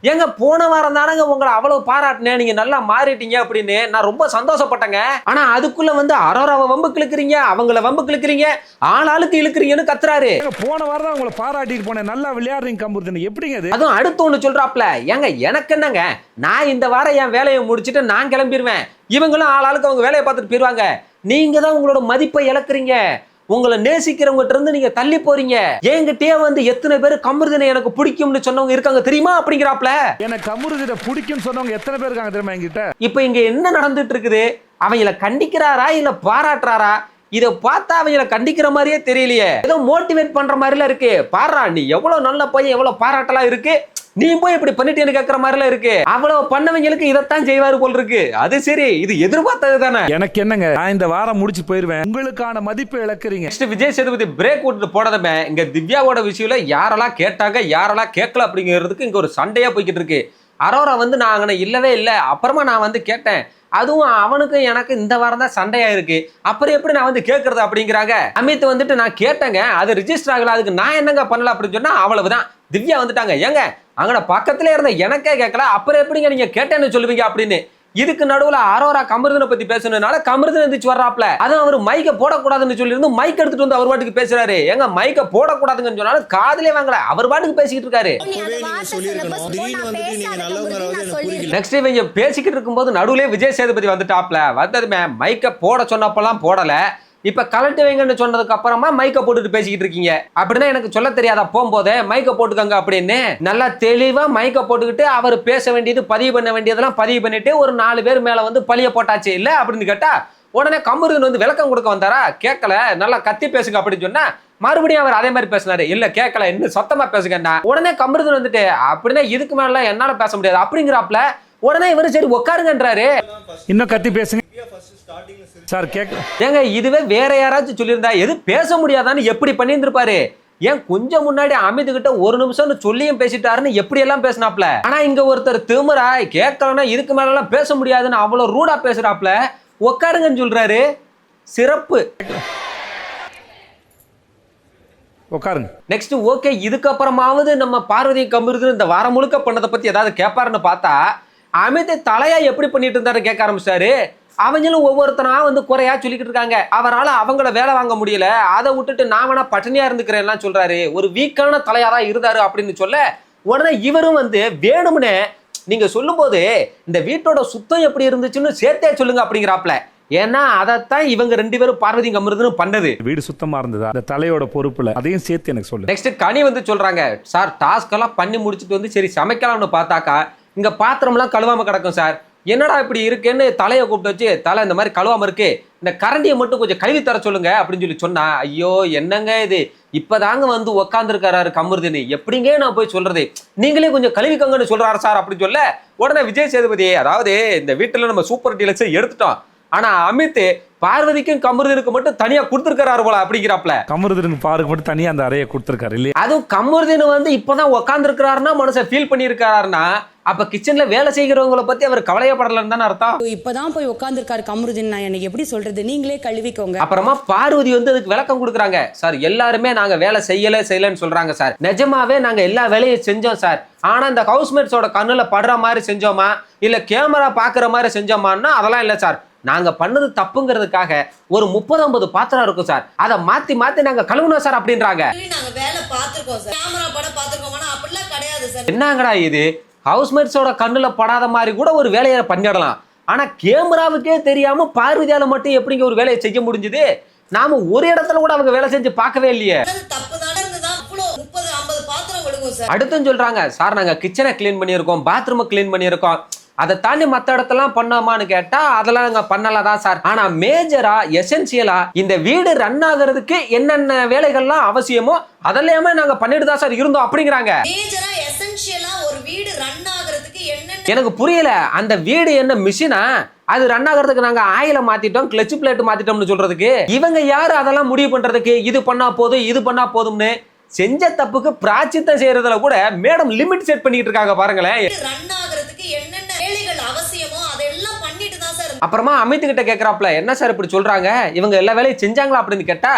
ஏங்க போன வாரம் தானங்க உங்களை அவ்வளவு பாராட்டினேன், நீங்க நல்லா மாறிட்டீங்க அப்படின்னு நான் ரொம்ப சந்தோஷப்பட்டேங்க. ஆனா அதுக்குள்ள வந்து அரோராவை வம்பு கிழக்குறீங்க, அவங்கள வம்பு கிழக்குறீங்க, ஆளாளுக்கு இழுக்கிறீங்கன்னு கத்துறாரு. போன வாரம் தான் உங்களை பாராட்டிட்டு போனேன், நல்லா விளையாடுறீங்க கம்புறுதுன்னு, எப்படிங்க அது? அதுவும் அடுத்து ஒண்ணு சொல்றாப்ல, ஏங்க எனக்கு என்னங்க, நான் இந்த வாரம் என் வேலையை முடிச்சுட்டு நான் கிளம்பிடுவேன், இவங்களும் ஆளாளுக்கு அவங்க வேலையை பார்த்துட்டு போயிருவாங்க, நீங்க தான் உங்களோட மதிப்பை இழக்கிறீங்க, உங்களை நேசிக்கிறவங்க இருந்து நீங்க தள்ளி போறீங்க. என்கிட்டயே வந்து எத்தனை பேர் கமருதீனை எனக்கு பிடிக்கும்னு சொன்னவங்க இருக்காங்க தெரியுமா அப்படிங்கிறாப்ல. எனக்கு கமருதீனை பிடிக்கும்னு சொன்னவங்க எத்தனை பேர் இருக்காங்க தெரியுமா என்கிட்ட? இப்ப இங்க என்ன நடந்துட்டு இருக்குது? அவங்கள கண்டிக்கிறாரா இல்ல பாராட்டுறாரா? இத பார்த்தா அவங்கள கண்டிக்கிற மாதிரியே தெரியலையே, ஏதோ மோட்டிவேட் பண்ற மாதிரிலாம் இருக்கு. பாரா நீ எவ்வளவு நல்ல பையன், எவ்வளவு பாராட்டலாம் இருக்கு, நீ போய் இப்படி பண்ணிட்டு கேட்கற மாதிரிலாம் இருக்கு. அவ்வளவு பண்ணவங்களுக்கு இதைத்தான் செய்வாரு போல் இருக்கு. அது சரி, இது எதிர்பார்த்தது தானே. எனக்கு என்னங்க, நான் இந்த வாரம் முடிச்சு போயிருவேன், உங்களுக்கான மதிப்பை இழக்கிறீங்க. நெக்ஸ்ட் விஜய் சேதுபதி பிரேக் விட்டு போனதுமே இங்க திவ்யாவோட விஷயம்ல யாரெல்லாம் கேட்டாங்க யாரெல்லாம் கேட்கல அப்படிங்கிறதுக்கு இங்க ஒரு சண்டையா போய்கிட்டு இருக்கு. அரோரா வந்து நான் அங்கே இல்லவே இல்லை, அப்புறமா நான் வந்து கேட்டேன், அதுவும் அவனுக்கும் எனக்கு இந்த வாரம் தான் சண்டையா இருக்கு, அப்புறம் எப்படி நான் வந்து கேட்கறது அப்படிங்கிறாங்க. அமித் வந்துட்டு நான் கேட்டேங்க, அது ரிஜிஸ்டர் ஆகல, அதுக்கு நான் என்னங்க பண்ணல அப்படின்னு சொன்னா அவ்வளவுதான். திவ்யா வந்துட்டாங்க, ஏங்க அங்கட பக்கத்துல இருந்த எனக்கே கேட்கல, அப்புறம் எப்படிங்க நீங்க கேட்டேன்னு சொல்லுவீங்க அப்படின்னு. இதுக்கு நடுவுல அரோரா கமருதீனை பத்தி பேசணும்னால கமருதீன் எந்திரிச்சு வர்றாப்ல. அதுவும் அவர் மைக்க போடக்கூடாதுன்னு சொல்லி இருந்து மைக் எடுத்துட்டு வந்து அவர் பாட்டுக்கு பேசுறாரு. ஏங்க மைக்க போடக்கூடாதுன்னு சொன்னாலும் காதுலயே வாங்கல, அவர் பாட்டுக்கு பேசிக்கிட்டு இருக்காரு. நெக்ஸ்ட் இவங்க பேசிக்கிட்டு இருக்கும்போது நடுவுல விஜய் சேதுபதி வந்துட்டாப்ல. வந்ததுமே மைக்க போட சொன்னப்பெல்லாம் போடல, இப்ப கலட்டி வைங்கன்னு சொன்னதுக்கு அப்புறமா மைக்க போட்டுட்டு பேசிக்கிட்டு இருக்கீங்க. அப்படின்னா எனக்கு சொல்ல தெரியாதா போகும்போதே மைக்க போட்டுக்கங்க அப்படின்னு? நல்லா தெளிவா மைக்க போட்டுக்கிட்டு அவர் பேச வேண்டியது பதிவு பண்ண வேண்டியதெல்லாம் பதிவு பண்ணிட்டு ஒரு 4 பேர் மேல வந்து பழிய போட்டாச்சு இல்ல அப்படின்னு கேட்டா உடனே கமருதீன் வந்து விளக்கம் கொடுக்க வந்தாரா? கேட்கல, நல்லா கத்தி பேசுங்க அப்படின்னு சொன்னா மறுபடியும் அவர் அதே மாதிரி பேசினாரு. இல்ல கேட்கல, இன்னும் சத்தமா பேசுங்கண்ணா. உடனே கமருதீன் வந்துட்டு அப்படின்னா இதுக்கு மேல என்னால பேச முடியாது அப்படிங்கிறாப்ல. உடனே இவரு சரி உட்காருங்கன்றாரு. இன்னும் கத்தி பேசுங்க சார். ஏங்க இதுவே வேற யாராச்சும் சொல்லியிருந்தா எது பேச முடியாதான்னு எப்படி பண்ணியிருந்திருப்பாரு? ஏன் கொஞ்சம் முன்னாடி அமித் கிட்ட 1 நிமிஷம்னு சொல்லியும் பேசிட்டாருன்னு எப்படி எல்லாம் பேசினாப்ல. ஆனா இங்க ஒருத்தர் திமிரா கேட்கலன்னா இதுக்கு மேல எல்லாம் பேச முடியாதுன்னு அவ்வளவு ரூடா பேசுறாப்ல. உட்காருங்கன்னு சொல்றாரு. சிறப்பு. உட்காருங்க. நெக்ஸ்ட் ஓகே, இதுக்கப்புறமாவது நம்ம பார்வதி கமருதீன் இந்த வாரம் முழுக்க பண்ணதை பத்தி ஏதாவது கேட்பாருன்னு பார்த்தா அமித் தலையா எப்படி பண்ணிட்டு இருந்தாரு கேட்க ஆரம்பிச்சாரு. அவங்களும் ஒவ்வொருத்தனா வந்து குறையா சொல்லிக்கிட்டு இருக்காங்க. அவரால் அவங்கள வேலை வாங்க முடியல, அதை விட்டுட்டு நான் வேணா பட்டினியா இருந்துக்கிறேன் சொல்றாரு. ஒரு வீக்கான தலையாதான் இருந்தாரு அப்படின்னு சொல்ல உடனே இவரும் வந்து வேணும்னு நீங்க சொல்லும் போது இந்த வீட்டோட சுத்தம் எப்படி இருந்துச்சுன்னு சேர்த்தே சொல்லுங்க அப்படிங்கிறாப்ல. ஏன்னா அதைத்தான் இவங்க 2 பேரும் பார்வதி கமருதீன் பண்ணது. வீடு சுத்தமா இருந்ததா அந்த தலையோட பொறுப்புல அதையும் சேர்த்து எனக்கு சொல்லு. நெக்ஸ்ட் கனி வந்து சொல்றாங்க, சார் டாஸ்க் எல்லாம் பண்ணி முடிச்சுட்டு வந்து சரி சமைக்கலாம்னு பார்த்தாக்கா இங்க பாத்திரம்லாம் கழுவாம கிடக்கும் சார். என்னடா இப்படி இருக்குன்னு தலையை கூப்பிட்டு வச்சு தலை இந்த மாதிரி கழுவாம இருக்கு, இந்த கரண்டியை மட்டும் கொஞ்சம் கழுவி தர சொல்லுங்க அப்படின்னு சொன்னா ஐயோ என்னங்க இது இப்பதாங்க வந்து உக்காந்துருக்காரு கமருதீன், எப்படிங்க நான் போய் சொல்றது, நீங்களே கொஞ்சம் கழுவிக்கங்கன்னு சொல்றாரு சார் அப்படின்னு சொல்ல உடனே விஜய் சேதுபதி அதாவது இந்த வீட்டுல நம்ம சூப்பர் டீலக்ஸை எடுத்துட்டோம், ஆனா அமித் பார்வதிக்கும் கமருதீனுக்கு மட்டும் தனியா கொடுத்துருக்காரு போல அப்படிங்கிறாப்ல. கமருதீனுக்கு பாருக்கு மட்டும் தனியா அந்த அறையை கொடுத்துருக்காரு இல்லையா? அதுவும் கமருதீன் வந்து இப்பதான் உட்கார்ந்து இருக்கிறாருன்னா மனுஷன் ஃபீல் பண்ணி இருக்காருன்னா அப்ப கிச்சன்ல வேலை செய்கிறவங்களை பத்தி அவர் கவலையப்படலன்னு தானே அர்த்தம். இப்பதான் போய் உட்கார்ந்துருக்காரு கமருதீன், நான் எனக்கு எப்படி சொல்றது, நீங்களே கழுவிக்கோங்க. அப்புறமா பார்வதி வந்து அதுக்கு விளக்கம் கொடுக்குறாங்க. சார் எல்லாருமே நாங்க வேலை செய்யலன்னு சொல்றாங்க சார். நிஜமாவே நாங்க எல்லா வேலையும் செஞ்சோம் சார். ஆனா இந்த ஹவுஸ்மேட்ஸோட கண்ணுல படுற மாதிரி செஞ்சோமா இல்ல கேமரா பாக்குற மாதிரி செஞ்சோமான்னா அதெல்லாம் இல்ல சார். நாங்க பண்ணது தப்புங்கிறதுக்காக ஒரு 30-50 பாத்திரம் இருக்கும் சார், அதை மாத்தி மாத்தி நாங்க கழுவுனோம் சார் அப்படின்றாங்க. என்னங்கடா இது, ஹவுஸ்மேட்ஸோட கண்ணுல படாத மாதிரி கூட ஒரு வேலையை பண்ணிடலாம், ஆனா கேமராவுக்கே தெரியாம பார்வதியால மட்டும் எப்படிங்க ஒரு வேலையை செய்ய முடிஞ்சது? நாம ஒரு இடத்துல கூட அவங்க வேலை செஞ்சு பார்க்கவே இல்லையே. அடுத்தும் சொல்றாங்க, சார் நாங்க கிச்சனை கிளீன் பண்ணியிருக்கோம், பாத்ரூமை கிளீன் பண்ணியிருக்கோம், அதை தாண்டி மற்ற இடத்தெல்லாம் பண்ணோமான்னு கேட்டா அதெல்லாம் நாங்க பண்ணலதான் சார். ஆனா மேஜரா எசென்சியலா இந்த வீடு ரன் ஆகுறதுக்கு என்னென்ன வேலைகள்லாம் அவசியமோ அதெல்லாமே நாங்க பண்ணிட்டு தான் சார் இருந்தோம் அப்படிங்கிறாங்க. எனக்கு புரியல, அந்த வீடு என்ன மிஷினா? அது ரன் ஆகிறதுக்கு நாங்க ஆயில மாத்திட்டோம், கிளட்ச் பிளேட் மாத்திட்டோம்னு சொல்றதுக்கு இவங்க யாரு அதெல்லாம் முடிவு பண்றதுக்கு? இது பண்ணா போதும் இது பண்ணா போதும்னு செஞ்ச தப்புக்கு பிராச்சித்தம் செய்யறதுல கூட மேடம் லிமிட் செட் பண்ணிட்டு இருக்காங்க பாருங்களேன். அப்புறமா அமித் கிட்ட கேக்குறாப்ல, என்ன சார் இப்படி சொல்றாங்க, இவங்க எல்லா வேலையும் செஞ்சாங்களா அப்படின்னு கேட்டா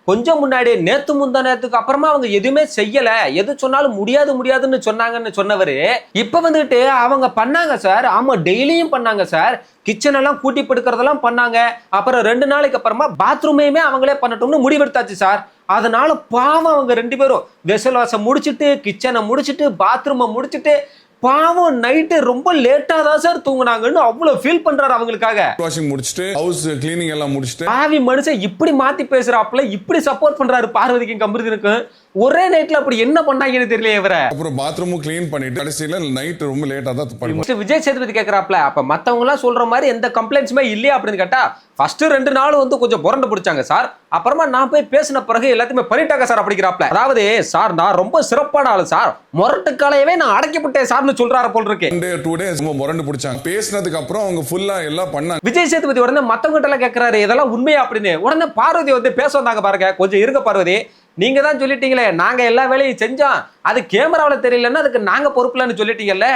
கொஞ்சம் முன்னாடி நேத்து முந்தா நேரத்துக்கு அப்புறமா அவங்க எதுவுமே செய்யல, எது சொன்னாலும் முடியாதுன்னு சொன்னாங்கன்னு சொன்னவரு இப்ப வந்துட்டு அவங்க பண்ணாங்க சார். ஆமா டெய்லியும் பண்ணாங்க சார், கிச்சன் எல்லாம் கூட்டி படுக்கிறதெல்லாம் பண்ணாங்க. அப்புறம் 2 நாளைக்கு அப்புறமா பாத்ரூமையுமே அவங்களே பண்ணட்டும்னு முடிவெடுத்தாச்சு சார். அதனால பாவம் அவங்க 2 பேரும் வெசல் வாசம் முடிச்சுட்டு கிச்சனை முடிச்சுட்டு பாத்ரூமை முடிச்சுட்டு பாவம் நைட்டு ரொம்ப லேட்டா தான் சார் தூங்குனாங்கன்னு அவ்வளவு ஃபீல் பண்றாரு அவங்களுக்காக. வாஷிங் முடிச்சிட்டு ஹவுஸ் கிளீனிங் எல்லாம் முடிச்சிட்டு பாவி மனுஷன் இப்படி மாத்தி பேசுறாப்ல, இப்படி சப்போர்ட் பண்றாரு பார்வதிக்கும் கமருதீனுக்கும். ஒரே நைட்ல அப்படி என்ன பண்ணாங்கன்னு தெரியல இவரை. அப்புறம் பாத்ரூமும் கிளீன் பண்ணிட்டு கடைசியில நைட் ரொம்ப லேட்டா தான் பண்ணுவோம். விஜய் சேதுபதி கேக்குறாப்ல, அப்ப மத்தவங்க எல்லாம் சொல்ற மாதிரி எந்த கம்ப்ளைண்ட்ஸுமே இல்லையா அப்படின்னு கேட்டா ஃபர்ஸ்ட் 2 நாள் வந்து கொஞ்சம் புரண்டு பிடிச்சாங்க சார், அப்புறமா நான் போய் பேசின பிறகு எல்லாத்தையுமே பண்ணிட்டாங்க சார் அப்படிங்கிறாப்ல. அதாவது சார் நான் ரொம்ப சிறப்பான ஆளு சார், முரட்டு காலையவே நான் அடக்கிவிட்டேன் சார்னு சொல்றாரு போல் இருக்கு. 2 days முரண்டு பிடிச்சாங்க, பேசினதுக்கு அப்புறம் அவங்க ஃபுல்லா எல்லாம் பண்ணாங்க. விஜய் சேதுபதி உடனே மத்தவங்க கிட்ட எல்லாம் கேட்கிறாரு இதெல்லாம் உண்மையா அப்படின்னு. உடனே பார்வதி வந்து பேச வந்தாங்க பாருங்க, கொஞ்சம் இருங்க பார்வதி, நீங்க தான் சொல்லிட்டீங்களே நாங்க எல்லா வேலையும் செஞ்சோம், அது கேமராவில் தெரியலன்னா அதுக்கு நாங்க பொறுப்புலன்னு சொல்லிட்டீங்கல்ல,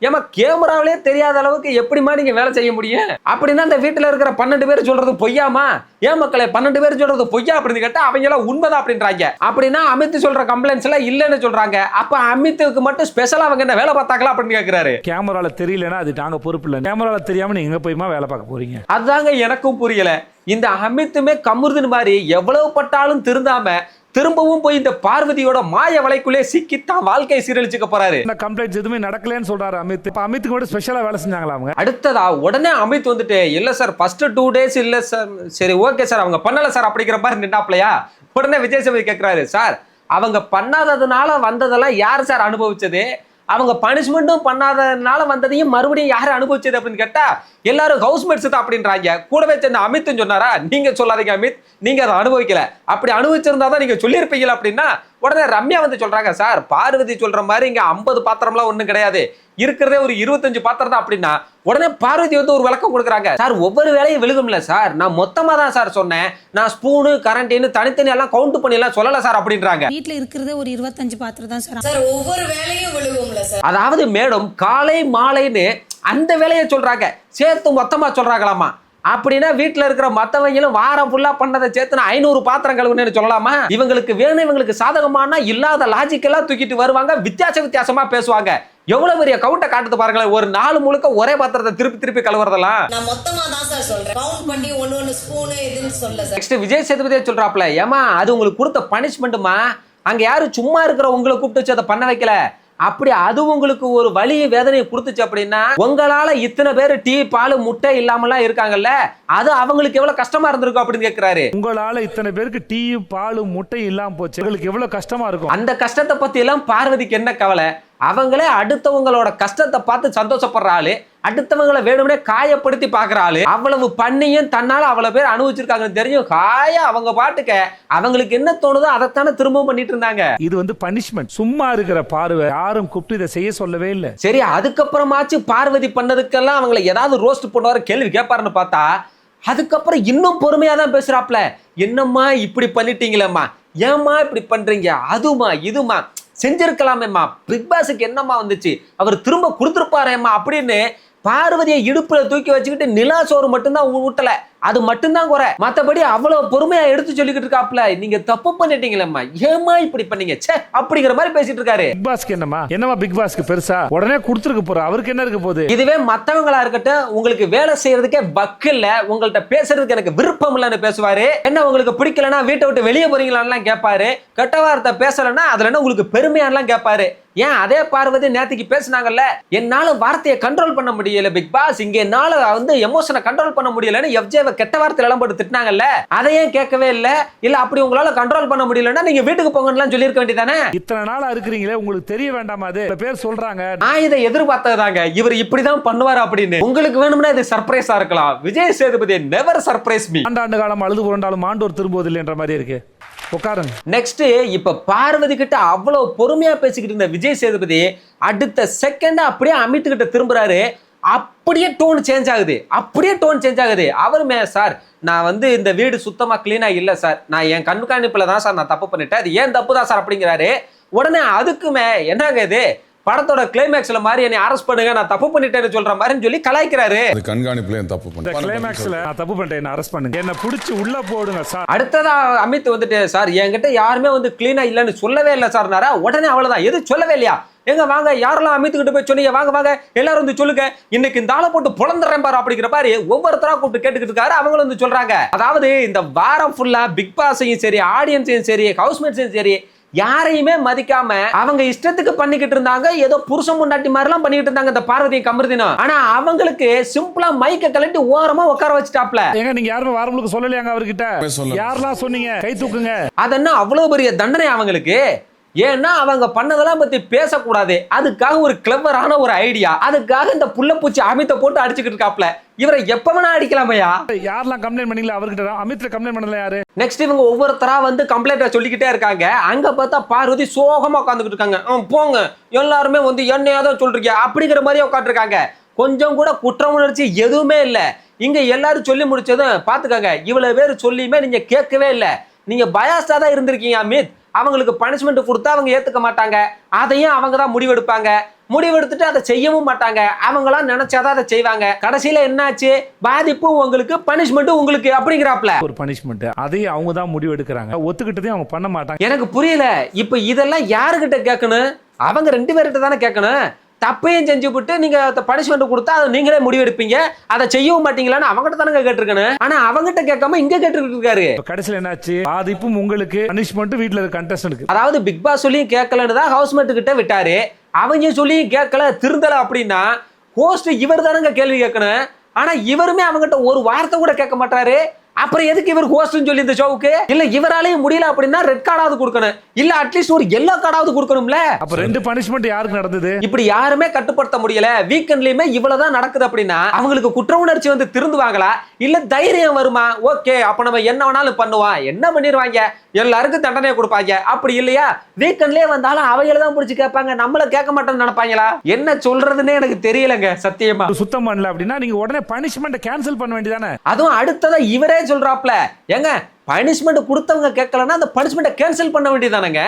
ஏமா கேமராவிலே தெரியாத அளவுக்கு எப்படிமா நீங்க வேலை செய்ய முடியும்? அப்படின்னா அந்த வீட்டுல இருக்கிற 12 பேர் சொல்றது பொய்யாமா? ஏன் மக்களே 12 பேர் சொல்றது பொய்யா அப்படின்னு கேட்டா அவங்க எல்லாம் உண்மைதான் அப்படின்றாங்க. அப்படின்னா அமித் சொல்ற கம்ப்ளைண்ட்ஸ் எல்லாம் இல்லன்னு சொல்றாங்க. அப்ப அமித்துக்கு மட்டும் ஸ்பெஷலா அவங்க என்ன வேலை பார்த்தாங்களா அப்படின்னு கேக்குறாரு. கேமரால தெரியலன்னா அது நாங்க பொறுப்பு இல்ல, கேமரால தெரியாம நீங்க போய்மா வேலை பார்க்க போறீங்க? அதாங்க எனக்கும் புரியல. இந்த அமித்துமே கமருதீன் மாதிரி எவ்வளவு பட்டாலும் திருந்தாம திரும்பவும் போய் இந்த பார்வதியோட மாய வலைக்குள்ளே சிக்கி தான் வாழ்க்கையை சீரழிச்சுக்க போறாரு. கம்ப்ளைண்ட்ஸ் எதுவுமே நடக்கலன்னு சொல்றாரு அமித். இப்ப அமித்துக்கு கூட ஸ்பெஷலா வேலை செஞ்சாங்களா அவங்க? அடுத்ததா உடனே அமித் வந்துட்டு இல்ல சார் ஃபர்ஸ்ட் 2 days இல்ல சார், சரி ஓகே சார் அவங்க பண்ணல சார் அப்படிங்கிற மாதிரி நின்னாப்லையா. உடனே விஜய் சேதுபதி கேட்கிறாரு, சார் அவங்க பண்ணாததுனால வந்ததெல்லாம் யார் சார் அனுபவிச்சது, அவங்க பனிஷ்மெண்ட்டும் பண்ணாததுனால வந்ததையும் மறுபடியும் யார் அனுபவிச்சது அப்படின்னு கேட்டா எல்லாரும் ஹவுஸ்மேட்ஸ் தான் அப்படின்றாங்க. கூடவே சேர்ந்த அமித்தும் சொன்னாரா, நீங்க சொல்லாதீங்க அமித், நீங்க அதை அனுபவிக்கல, அப்படி அனுபவிச்சிருந்தா தான் நீங்க சொல்லியிருப்பீங்களா அப்படின்னா உடனே ரம்யா வந்து சொல்றாங்க, சார் பார்வதி சொல்ற மாதிரி இங்க 50 பாத்திரம்லாம் ஒண்ணும் கிடையாது, இருக்கிறதே ஒரு 25 பாத்திரம் தான் அப்படின்னா உடனே பார்வதி வந்து ஒரு விளக்கம் கொடுக்குறாங்க, சார் ஒவ்வொரு வேலையும் விழுகும்ல சார், நான் மொத்தமா தான் சார் சொன்னேன், நான் ஸ்பூனு கரண்டின்னு தனித்தனி எல்லாம் கவுண்ட் பண்ணி எல்லாம் சொல்லல சார் அப்படின்றாங்க. வீட்ல இருக்கிறதே ஒரு 25 பாத்திரம் தான் சார். சார் ஒவ்வொரு வேலையும் விழுகும்ல சார். அதாவது மேடம் காலை மாலைன்னு அந்த வேலையை சொல்றாங்க, சேர்த்து மொத்தமா சொல்றாங்களாமா. அப்படின்னா வீட்டுல இருக்கிற மத்தவங்களும் வாரம் ஃபுல்லா பண்ணதை சேர்த்து 500 பாத்திரம் கழுவுன்னு சொல்லலாமா? இவங்களுக்கு வேணும், இவங்களுக்கு சாதகமான இல்லாத லாஜிக் எல்லாம் தூக்கிட்டு வருவாங்க, வித்தியாசமா பேசுவாங்க. எவ்வளவு பெரிய கவுண்ட காட்டுது பாருங்களேன், ஒரு நாள் முழுக்க ஒரே பாத்திரத்தை திருப்பி கழுவுறதெல்லாம். நான் மொத்தமா தான் சார் சொல்றேன், கவுண்ட் பண்ணி ஒன்னு ஸ்பூன் எதுன்னு சொல்ல சார். நெக்ஸ்ட் விஜய் சேதுபதியே சொல்றாப்ல, ஏமா அது உங்களுக்கு கொடுத்த பனிஷ்மெண்ட்டுமா, அங்க யாரும் சும்மா இருக்கிற உங்களை கூப்பிட்டு அதை பண்ண வைக்கல, அப்படி அது உங்களுக்கு ஒரு வலி வேதனையை கொடுத்துச்சு அப்படின்னா உங்களால இத்தனை பேர் டீ பால் முட்டை இல்லாமலாம் இருக்காங்கல்ல, அது அவங்களுக்கு எவ்வளவு கஷ்டமா இருந்திருக்கும் அப்படின்னு கேக்குறாரு. உங்களால இத்தனை பேருக்கு டீ பால் முட்டை இல்லாம போச்சு, உங்களுக்கு எவ்வளவு கஷ்டமா இருக்கும். அந்த கஷ்டத்தை பத்தி எல்லாம் பார்வதிக்கு என்ன கவலை, அவங்களே அடுத்தவங்களோட கஷ்டத்தை பார்த்து சந்தோஷப்படுற ஆளு, அடுத்தவங்களை வேணும்னே காயப்படுத்தி பாக்குற ஆளு, அவ்வளவு பண்ணியும் தன்னால அவ்வளவு பேர் அனுபவிச்சிருக்காங்கன்னு தெரியும் காய அவங்க பாட்டுக்க அவங்களுக்கு என்ன தோணுதோ அதைத்தானே திரும்பவும் பண்ணிட்டு இருந்தாங்க. இது வந்து பனிஷ்மெண்ட், சும்மா இருக்கிற பார்வை, யாரும் கூப்பிட்டு இதை செய்ய சொல்லவே இல்லை. சரி அதுக்கப்புறமாச்சு பார்வதி பண்ணதுக்கெல்லாம் அவங்களை ஏதாவது ரோஸ்ட் பண்ணுவாரு, கேள்வி கேட்பாருன்னு பார்த்தா அதுக்கப்புறம் இன்னும் பொறுமையா தான் பேசுறாப்ல, என்னம்மா இப்படி பண்ணிட்டீங்களேம்மா, ஏம்மா இப்படி பண்றீங்க, அதுமா இதுமா செஞ்சிருக்கலாமேம்மா, பிக் பாஸுக்கு என்னம்மா வந்துச்சு, அவர் திரும்ப கொடுத்துருப்பாரேம்மா அப்படின்னு பார்வதியை இடுப்புல தூக்கி வச்சுக்கிட்டு நிலா சோறு மட்டும்தான் ஊட்டல, அது மட்டும்தான் குறை, மத்தபடி அவ்வளவு பொறுமையா எடுத்து சொல்லிக்கிட்டு இருக்காப்ல, நீங்க தப்பு பண்ணிட்டீங்களேம்மா, ஏமா இப்படி பண்ணீங்க சே அப்படிங்கிற மாதிரி பேசிட்டு இருக்காரு. பிக் பாஸ்க்கு என்னமா பிக் பாஸ்க்கு பெருசா உடனே கொடுத்துருக்கு போற, அவருக்கு என்ன இருக்க போகுது. இதுவே மத்தவங்களா இருக்கட்டும், உங்களுக்கு வேலை செய்யறதுக்கே பக்கு இல்ல, உங்கள்ட்ட பேசுறதுக்கு எனக்கு விருப்பம் இல்லைன்னு பேசுவாரு, என்ன உங்களுக்கு பிடிக்கலன்னா வீட்டை விட்டு வெளியே போறீங்களான்னு கேட்பாரு, கெட்ட வார்த்தை பேசலன்னா அதுல என்ன உங்களுக்கு பெருமையானலாம் கேட்பாரு. ஏன் அதே பார்வதி நேத்திக்கு பேசினாங்கல்ல, என்னால வார்த்தையை கண்ட்ரோல் பண்ண முடியல பிக் பாஸ், இங்க என்னால வந்து எமோஷனை கண்ட்ரோல் பண்ண முடியலன்னு எஃப்ஜேவை கெட்ட வார்த்தை எல்லாம் போட்டு திட்டினாங்கல்ல, அதையும் கேட்கவே இல்ல அப்படி உங்களால கண்ட்ரோல் பண்ண முடியலன்னா நீங்க வீட்டுக்கு போங்கன்னு சொல்லியிருக்க வேண்டியதானே. இத்தனை நாளா இருக்கிறீங்களே, உங்களுக்கு தெரிய வேண்டாமா? அது பேர் சொல்றாங்க, நான் இதை எதிர்பார்த்ததாங்க, இவர் இப்படிதான் பண்ணுவாரு அப்படின்னு. உங்களுக்கு வேணும்னா இது சர்ப்ரைஸா இருக்கலாம், Vijay Sethupathi never surprise me. ஆண்டாண்டு காலம் அழுது புரண்டாலும் ஆண்டோர் திரும்புவதில்லை என்ற மாதிரி இருக்கு. உட்காருங்க. நெக்ஸ்ட் இப்ப பார்வதி கிட்ட அவ்வளவு பொறுமையா பேசிக்கிட்டு இருந்த விஜய் சேதுபதி அடுத்த செகண்ட் அப்படியே அமித் கிட்ட திரும்புறாரு, அப்படியே டோன் சேஞ்ச் ஆகுது. அவருமே சார் நான் வந்து இந்த வீடு சுத்தமா கிளீனா இல்ல சார், நான் என் கண்காணிப்புல தான் சார் நான் தப்பு பண்ணிட்டேன், அது ஏன் தப்பு தான் சார் அப்படிங்கிறாரு. உடனே அதுக்குமே என்னங்க இது படத்தோட கிளைமேக்ஸ்ல மாதிரி என்னை அரெஸ்ட் பண்ணுங்க நான் தப்பு பண்ணிட்டேன்னு சொல்ற மாதிரி சொல்லி கலாய்க்கிறாரு. அது கண்காணிப்புல தப்பு பண்ணேன், கிளைமேக்ஸ்ல நான் தப்பு பண்ணிட்டேன், என்ன அரெஸ்ட் பண்ணுங்க, என்ன புடிச்சு உள்ள போடுங்க சார். அடுத்ததா அமித் வந்துட்டு சார் என்கிட்ட யாருமே வந்து கிளீனா இல்லன்னு சொல்லவே இல்லை சார்னாரா. உடனே அவ்வளவுதான், எது சொல்லவே இல்லையா, எங்க வாங்க யாரெல்லாம் அமித்துக்கிட்டு போய் சொன்னீங்க, வாங்க எல்லாரும் வந்து சொல்லுங்க, இன்னைக்கு இந்த ஆளை போட்டு புலந்துறேன் பாரு அப்படிங்கிற மாதிரி ஒவ்வொருத்தரா கூப்பிட்டு கேட்டுக்கிட்டு இருக்காரு. அவங்களும் வந்து சொல்றாங்க, அதாவது இந்த வாரம் ஃபுல்லா பிக் பாஸையும் சரி ஆடியன்ஸையும் சரி ஹவுஸ்மேட்ஸையும் சரி யாரையுமே மதிக்காம அவங்க இஷ்டத்துக்கு பண்ணிக்கிட்டு இருந்தாங்க, ஏதோ புருஷன் முண்டாட்டி மாதிரி எல்லாம் பண்ணிட்டு இருந்தாங்க இந்த பார்வதியும் கமருதினும். ஆனா அவங்களுக்கு சிம்பிளா மைக்க கலட்டி ஓரமா உட்கார வச்சுட்டாப்ல. ஏங்க நீங்க யாருமே வாரங்களுக்கு சொல்லலையாங்க அவர்கிட்ட, யாரெல்லாம் சொன்னீங்க கை தூக்குங்க, அதென்ன அவ்வளவு பெரிய தண்டனை அவங்களுக்கு, ஏன்னா அவங்க பண்ணதெல்லாம் பத்தி பேசக்கூடாது, அதுக்காக ஒரு கிளவரான ஒரு ஐடியா, அதுக்காக இந்த புள்ளப்பூச்சி அமித்தை போட்டு அடிச்சுக்கிட்டு இருக்காப்ல. இவரை எப்ப வேணா அடிக்கலாமையா. யாரெல்லாம் கம்ப்ளைண்ட் பண்ணீங்களா அவர்கிட்ட, அமித்ல கம்ப்ளைண்ட் பண்ணல யாரு. நெக்ஸ்ட் இவங்க ஒவ்வொருத்தரா வந்து கம்ப்ளைண்ட் சொல்லிக்கிட்டே இருக்காங்க. அங்க பார்த்தா பார்வதி சோகமா உட்காந்துக்கிட்டு இருக்காங்க, போங்க எல்லாருமே வந்து என்னையாதான் சொல்றீங்க அப்படிங்கிற மாதிரி உட்காந்துருக்காங்க, கொஞ்சம் கூட குற்ற உணர்ச்சி எதுவுமே இல்ல. இங்க எல்லாரும் சொல்லி முடிச்சதும் பாத்துக்கங்க, இவ்வளவு பேர் சொல்லியுமே நீங்க கேட்கவே இல்ல, நீங்க பயாஸ்டா தான் இருந்திருக்கீங்க அமித். அவங்களுக்கு பனிஷ்மெண்ட் கொடுத்தா அவங்க ஏத்துக்க மாட்டாங்க, அதையும் அவங்க தான் முடிவெடுத்துட்டு அதை செய்யவும் மாட்டாங்க, அவங்களாம் நினைச்சாதான் அதை செய்வாங்க, கடைசியில என்னாச்சு பாதிப்பு உங்களுக்கு பனிஷ்மெண்ட் உங்களுக்கு அப்படிங்கிறாப்ல. ஒரு பனிஷ்மெண்ட் அதையும் அவங்க தான் முடிவு எடுக்கிறாங்க, ஒத்துக்கிட்டதையும் அவங்க பண்ண மாட்டாங்க. எனக்கு புரியல, இப்ப இதெல்லாம் யாருகிட்ட கேட்கணும், அவங்க 2 பேர்கிட்ட தானே கேட்கணும். தப்பையும் செஞ்சு விட்டு நீங்க பனிஷ்மெண்ட் கொடுத்தா அதை நீங்களே முடிவெடுப்பீங்க, அதை செய்யவும் மாட்டீங்களான்னு அவங்ககிட்ட தானங்க கேட்டிருக்கணும். ஆனா அவங்ககிட்ட கேட்காம இங்க கேட்டுக்கிட்டு இருக்காரு. கடைசியில் என்னாச்சு? பாதிப்பும் உங்களுக்கு, பனிஷ்மெண்ட் வீட்டுல இருக்க கண்டஸ்டன்ட்க்கு. அதாவது பிக் பாஸ் சொல்லியும் கேட்கலன்னு தான் ஹவுஸ்மேட் கிட்ட விட்டாரு. அவங்க சொல்லியும் கேட்கல, திருந்தல அப்படின்னா ஹோஸ்ட் இவர் தானங்க கேள்வி கேட்கணும். ஆனா இவருமே அவங்ககிட்ட ஒரு வார்த்தை கூட கேட்க மாட்டாரு. அப்புறம் எதுக்கு இவர் ஹோஸ்ட்னு சொல்லி இந்த ஷோவுக்கு? இல்ல இவராலையும் முடியல அப்படின்னா ரெட் கார்டாவது கொடுக்கணும், இல்ல அட்லீஸ்ட் ஒரு எல்லோ கார்டாவது கொடுக்கணும்ல. அப்ப 2 பனிஷ்மெண்ட் யாருக்கு நடந்தது? இப்படி யாருமே கட்டுப்படுத்த முடியல. வீக்கெண்ட்லயுமே இவ்வளவுதான் நடக்குது அப்படின்னா அவங்களுக்கு குற்ற உணர்ச்சி வந்து திருந்துவாங்களா, இல்ல தைரியம் வருமா? ஓகே அப்ப நம்ம என்ன வேணாலும் பண்ணுவோம், என்ன பண்ணிடுவாங்க, எல்லாருக்கும் தண்டனை கொடுப்பாங்க. அப்படி இல்லையா வீக்கெண்ட்லயே வந்தாலும் அவையில தான் பிடிச்சி கேட்பாங்க, நம்மள கேட்க மாட்டோம்னு நினைப்பாங்களா? என்ன சொல்றதுன்னே எனக்கு தெரியலங்க சத்தியமா. சுத்தம் பண்ணல அப்படின்னா நீங்க உடனே பனிஷ்மெண்ட் கேன்சல் பண்ண வேண்டியதானே? அதுவும் அடுத்ததா இவரே சொல்றாப்ல, ஏங்க பனிஷ்மெண்ட் கொடுத்தவங்க கேட்கலன்னா அந்த பனிஷ்மெண்ட்டை கேன்சல் பண்ண வேண்டியதானங்க.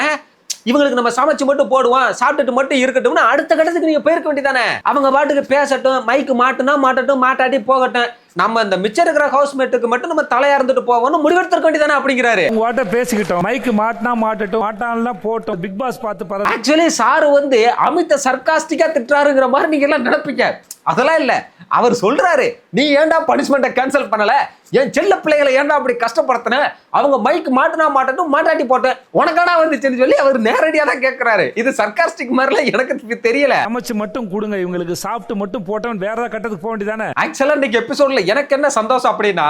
இவங்களுக்கு நம்ம சமைச்சு மட்டும் போடுவோம், சாப்பிட்டுட்டு மட்டும் இருக்கட்டும்னு அடுத்த கட்டத்துக்கு நீங்க போயிருக்க வேண்டியதானே. அவங்க பாட்டுக்கு பேசட்டும், மைக்கு மாட்டுனா மாட்டட்டும், மாட்டாட்டி போகட்டும், நம்ம இந்த மிச்சம் இருக்கிற ஹவுஸ்மேட்டுக்கு மட்டும் நம்ம தலையா இருந்துட்டு போவோம்னு முடிவெடுத்துக்க வேண்டியதானே அப்படிங்கிறாரு. உங்ககிட்ட பேசிக்கிட்டோம், மைக்கு மாட்டினா மாட்டட்டும், மாட்டானா போட்டோம், பிக் பாஸ் பார்த்து பாரு. ஆக்சுவலி சாரு வந்து அமித சர்காஸ்டிக்கா திட்டுறாருங்கிற மாதிரி நீங்க எல்லாம் நினைப்பீங்க. அதெல்லாம் இல்ல, அவர் சொல்றாரு, நீ ஏன்டா பனிஷ்மெண்ட்டை கேன்சல் பண்ணல, என் செல்ல பிள்ளைகளை ஏன்டா அப்படி கஷ்டப்படுத்தின, அவங்க மைக் மாட்டினா மாட்டட்டும், மாட்டாட்டி போட்டேன், உனக்காடா வந்துச்சுன்னு சொல்லி அவர் நேரடியா தான் கேட்கிறாரு. இது சர்காஸ்டிக் மாதிரில எனக்கு தெரியல. சமைச்சு மட்டும் கொடுங்க, இவங்களுக்கு சாப்பிட்டு மட்டும் போட்டவன் வேற ஏதாவது கட்டத்துக்கு போக வேண்டியதானே. ஆக்சுவலா இன்னைக்கு எபிசோட்ல எனக்கு என்ன சந்தோஷம் அப்படின்னா,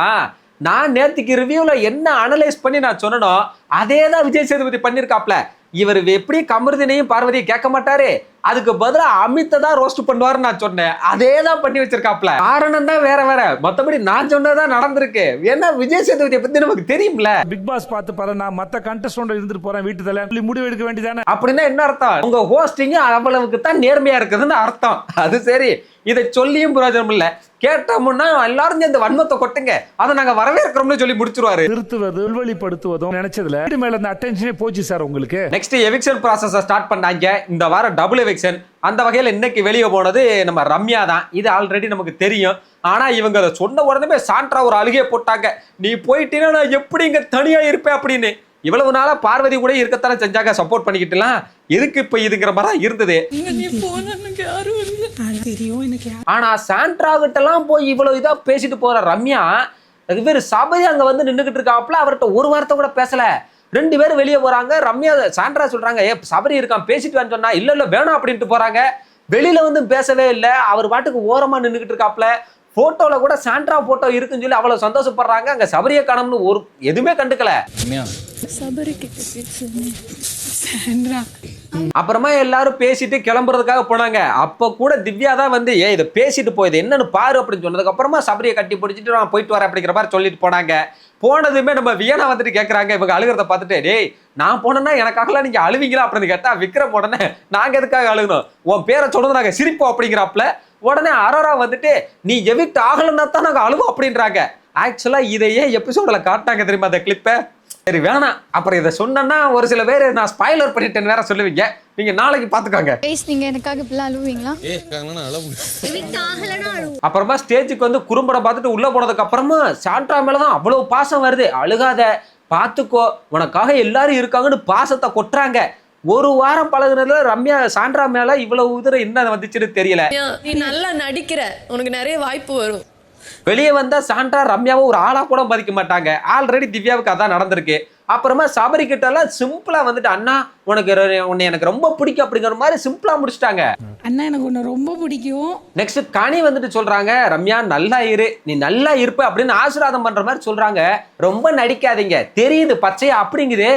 நான் நேத்துக்கு ரிவ்யூல என்ன அனலைஸ் பண்ணி நான் சொன்னனோ அதே தான் விஜய் சேதுபதி பண்ணிருக்காப்ல. இவர் எப்படி கமருதினையும் பார்வதியை கேட்க மாட்டாரு, அதுக்கு பதிலா அமித்தை தான் ரோஸ்ட் பண்ணுவாருன்னு நான் சொன்னேன். அதே தான் பண்ணி வச்சிருக்காப்ல. காரணம் தான் வேற வேற, மத்தபடி நான் சொன்னதான் நடந்திருக்கு. ஏன்னா விஜய் சேதுபதியை பத்தி நமக்கு தெரியும்ல. பிக் பாஸ் பார்த்து பாரு, நான் மத்த கண்டஸ்டன்ட் இருந்துட்டு போறேன் வீட்டுல முடிவு எடுக்க வேண்டியதானே. அப்படின்னா என்ன அர்த்தம்? உங்க ஹோஸ்டிங் அவ்வளவுக்கு தான் நேர்மையா இருக்குதுன்னு அர்த்தம். அது சரி, இதை சொல்லியும் பிரயோஜனம் இல்ல, கேட்டோம்னா எல்லாரும் இந்த வன்மத்தை கொட்டுங்க, அதை நாங்க வரவேற்கிறோம்னு சொல்லி முடிச்சிருவாரு. திருத்துவது, உள்வழிப்படுத்துவதும் நினைச்சதுல மேல அந்த அட்டென்ஷனே போச்சு சார் உங்களுக்கு. நெக்ஸ்ட் எவிக்ஷன் ப்ராசஸ் ஸ்டார்ட் பண்ணாங்க. இந்த வாரம் டபுள் எவிக்ஷன். அந்த வகையில் இன்னைக்கு வெளியே போனது நம்ம ரம்யா தான். இது ஆல்ரெடி நமக்கு தெரியும். ஆனா இவங்க சொன்ன உடனே சாண்ட்ரா ஒரு அழுகையை போட்டாங்க, நீ போயிட்டீங்கன்னா நான் எப்படி இங்க தனியா இருப்பேன் அப்படின்னு. இவ்வளவு நாளா பார்வதி கூட இருக்கத்தானே செஞ்சாங்க, சப்போர்ட் பண்ணிக்கிட்டுலாம். எதுக்கு இப்ப இதுங்கிற மாதிரி இருந்தது. ஆனா சாண்ட்ரா கிட்ட எல்லாம் போய் இவ்வளவு இதா பேசிட்டு போற ரம்யா, இவர் சபரி அங்க வந்து நின்னுகிட்டு இருக்காப்ல, அவர்கிட்ட ஒரு வார்த்தை கூட பேசல. 2 பேரும் வெளியே போறாங்க. ரம்யா சாண்ட்ரா சொல்றாங்க, ஏ சபரி இருக்கான் பேசிட்டு வான்னு சொன்னா, இல்ல வேணாம் அப்படின்ட்டு போறாங்க. வெளியில வந்து பேசவே இல்லை, அவர் பாட்டுக்கு ஓரமா நின்னுகிட்டு இருக்காப்ல. போட்டோல கூட சாண்ட்ரா போட்டோ இருக்குன்னு சொல்லி அவ்வளவு சந்தோஷப்படுறாங்க. அங்க சபரிய காணோம்னு ஒரு எதுவுமே கண்டுக்கல. அப்புறமா எல்லாரும் பேசிட்டு கிளம்புறதுக்காக போனாங்க. அப்ப கூட திவ்யா தான் வந்து, ஏ இதை பேசிட்டு போயிது என்னன்னு பாரு அப்படின்னு சொன்னதுக்கு அப்புறமா சபரியை கட்டி பிடிச்சிட்டு நான் போயிட்டு வரேன் அப்படிங்கிற மாதிரி சொல்லிட்டு போனாங்க. போனதுமே நம்ம வியனா வந்துட்டு கேட்கறாங்க, இவங்க அழுகிறத பார்த்துட்டு, டேய் நான் போனேன்னா எனக்காகலாம் நீங்க அழுவீங்களா அப்படின்னு கேட்டா, விக்ரம் உடனே நாங்க எதுக்காக அழுகணும், உன் பேரை சொன்னது நாங்க சிரிப்போம் அப்படிங்கிறாப்ல. உடனே அரோரா வந்துட்டு, நீ எவிக்ட் ஆகலன்னா தான் நாங்க அழுவோம் அப்படின்றாங்க. ஆக்சுவலா இதையே எபிசோட்ல காட்டாங்க தெரியுமா அந்த கிளிப்பை. சரி வேணாம், அப்புறம் இதை சொன்னா ஒரு சில பேர் நான் ஸ்பாயிலர் பண்ணிட்டேன்னு வேற சொல்லுவீங்க. நீங்க நாளைக்கு பாத்துக்காங்க. நீங்க எனக்காக இப்பெல்லாம் அழுவீங்களா? அப்புறமா ஸ்டேஜுக்கு வந்து குறும்படம் பார்த்துட்டு உள்ள போனதுக்கு அப்புறமா சாண்ட்ரா மேலதான் அவ்வளவு பாசம் வருது. அழுகாத, பாத்துக்கோ, உனக்காக எல்லாரும் இருக்காங்கன்னு பாசத்தை கொட்டுறாங்க. ஒரு வாரம் பழகுனதுல ரம்யா சாண்ட்ரா மேல இவ்வளவு உதிர என்ன வந்துச்சுன்னு தெரியல. நீ நல்லா நடிக்கிற, உனக்கு நிறைய வாய்ப்பு வரும். வெளியே வந்தா சாண்ட்ரா ரம்யாவை ஒரு ஆளா கூட மதிக்க மாட்டாங்க. ஆல்ரெடி திவ்யாவுக்கு அதான் நடந்திருக்கு. அப்புறமா சபரி கிட்ட எல்லாம் சிம்பிளா வந்துட்டு, அண்ணா உன்னை எனக்கு ரொம்ப பிடிக்கும் அப்படிங்கிற மாதிரி சிம்பிளா முடிச்சிட்டாங்க. அண்ணா எனக்கு உன்னை ரொம்ப பிடிக்கும். நெக்ஸ்ட் கனி வந்துட்டு சொல்றாங்க, ரம்யா நல்லா இரு, நீ நல்லா இருப்ப அப்படின்னு ஆசீர்வாதம் பண்ற மாதிரி சொல்றாங்க. ரொம்ப நடிக்காதீங்க, தெரியுது பச்சையா அப்படிங்குது,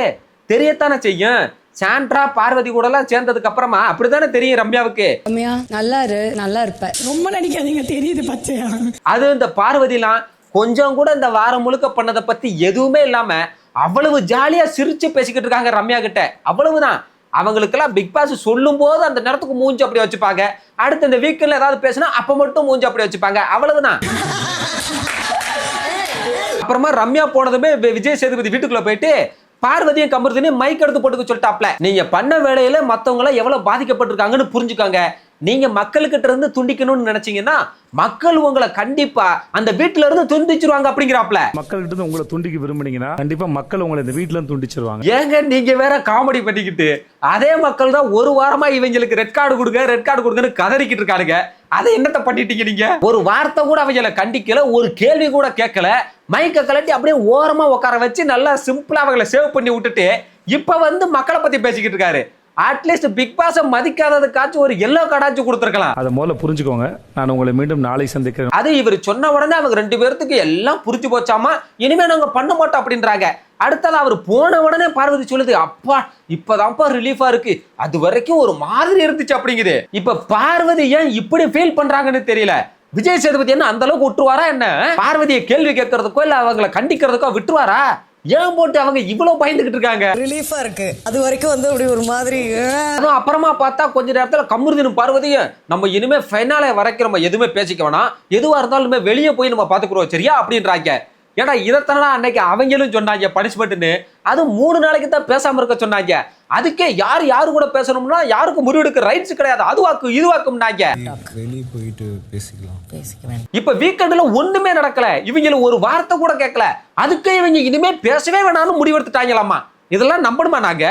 தெரியத்தானே செய்யும். சாண்ட்ரா பார்வதி கூட எல்லாம் சேர்ந்ததுக்கு அப்புறமா அப்படித்தானே தெரியும் ரம்யாவுக்கு. ரம்யா நல்லா இரு, நல்லா இருப்ப, ரொம்ப நடிக்காதீங்க, தெரியுது பச்சையா. அது இந்த பார்வதிலாம் கொஞ்சம் கூட இந்த வாரம் முழுக்க பண்ணதை பத்தி எதுவுமே இல்லாம அவ்வளவு ஜாலியா சிரிச்சு பேசிக்கிட்டு இருக்காங்க ரம்யா கிட்ட. அவ்வளவுதான். அவங்களுக்கெல்லாம் பிக் பாஸ் சொல்லும் போது அந்த நேரத்துக்கு மூஞ்சி அப்படி வச்சுப்பாங்க. அடுத்து இந்த வீக்கெண்ட்ல ஏதாவது பேசினா அப்ப மட்டும் மூஞ்சி அப்படி வச்சுப்பாங்க. அவ்வளவுதான். அப்புறமா ரம்யா போனதுமே விஜய் சேதுபதி வீட்டுக்குள்ள போயிட்டு பார்வதியும் கமருதினையும் மைக் எடுத்து போட்டுக்க சொல்லிட்டாப்ல. நீங்க பண்ண வேலையில மத்தவங்க எல்லாம் எவ்வளவு பாதிக்கப்பட்டிருக்காங்கன்னு புரிஞ்சுக்காங்க. நீங்க மக்கள்கிட்ட இருந்து துண்டிக்கணும்னு நினைச்சீங்கன்னா மக்கள் உங்களை கண்டிப்பா அந்த வீட்டுல இருந்து துண்டிச்சிருவாங்க அப்படிங்கிறாப்ல. மக்கள்கிட்ட இருந்து உங்களை துண்டிக்க விரும்புனீங்கன்னா கண்டிப்பா மக்கள் உங்களை இந்த வீட்டுல இருந்து துண்டிச்சிருவாங்க. ஏங்க நீங்க வேற காமெடி பண்ணிக்கிட்டு, அதே மக்கள் தான் ஒரு வாரமா இவங்களுக்கு ரெட் கார்டு கொடுங்கன்னு கதறிக்கிட்டு இருக்கானுங்க. அதை என்னத்த பண்ணிட்டீங்க நீங்க? ஒரு வார்த்தை கூட அவங்கள கண்டிக்கல, ஒரு கேள்வி கூட கேட்கல, மைக்க கலட்டி அப்படியே ஓரமா உட்கார வச்சு நல்லா சிம்பிளா அவங்களை சேவ் பண்ணி விட்டுட்டு இப்ப வந்து மக்களை பத்தி பேசிக்கிட்டு இருக்காரு. அட்லீஸ்ட் பிக் பாஸ மதிக்காததுக்காச்சும் ஒரு எல்லோ கார்டாச்சும் கொடுத்துருக்கலாம். அதை முதல்ல புரிஞ்சுக்கோங்க. நான் உங்களை மீண்டும் நாளை சந்திக்கிறேன். அது இவர் சொன்ன உடனே அவங்க 2 பேர்த்துக்கு எல்லாம் புரிஞ்சு போச்சாமா, இனிமே நாங்க பண்ண மாட்டோம் அப்படின்றாங்க. அடுத்தது அவர் போன உடனே பார்வதி சொல்லுது, அப்பா இப்பதான்ப்பா ரிலீஃபா இருக்கு, அது வரைக்கும் ஒரு மாதிரி இருந்துச்சு அப்படிங்குது. இப்ப பார்வதி ஏன் இப்படி ஃபீல் பண்றாங்கன்னு தெரியல. விஜய் சேதுபதி என்ன அந்த அளவுக்கு விட்டுருவாரா என்ன? பார்வதியை கேள்வி கேட்கறதுக்கோ இல்ல அவங்களை கண்டிக்கிறதுக்கோ விட்டுருவாரா? ஏன் போட்டு அவங்க இவ்வளவு பயந்துகிட்டு இருக்காங்க? ரிலீஃபா இருக்கு, அது வரைக்கும் வந்து அப்படி ஒரு மாதிரி. அதுவும் அப்புறமா பார்த்தா கொஞ்ச நேரத்துல கமுருதினும் பார்வதியும், நம்ம இனிமே ஃபைனலே வரைக்கும் நம்ம எதுவுமே பேசிக்க வேணாம், எதுவா இருந்தாலும் வெளியே போய் நம்ம பாத்துக்கிறோம் சரியா அப்படின்றாங்க. ஏன்னா இதைத்தானே அன்னைக்கு அவங்களும் சொன்னாங்க பனிஷ்மெண்ட்னு. அது 3 நாளைக்கு தான் பேசாம இருக்க சொன்னாங்க. அதுக்கே யாரு கூட பேசணும்னா யாருக்கும் முடிவெடுக்க ரைட்ஸ் கிடையாது, அதுவாக்கும் இதுவாக்கும்னாங்க. வெளியே போயிட்டு பேசிக்கலாம். இப்ப வீக்கெண்ட்ல ஒண்ணுமே நடக்கல, இவங்க ஒரு வார்த்தை கூட கேட்கல, அதுக்கே இவங்க இனிமே பேசவே வேணாம்னு முடிவெடுத்துட்டாங்களாமா. இதெல்லாம் நம்பணுமா நாங்க?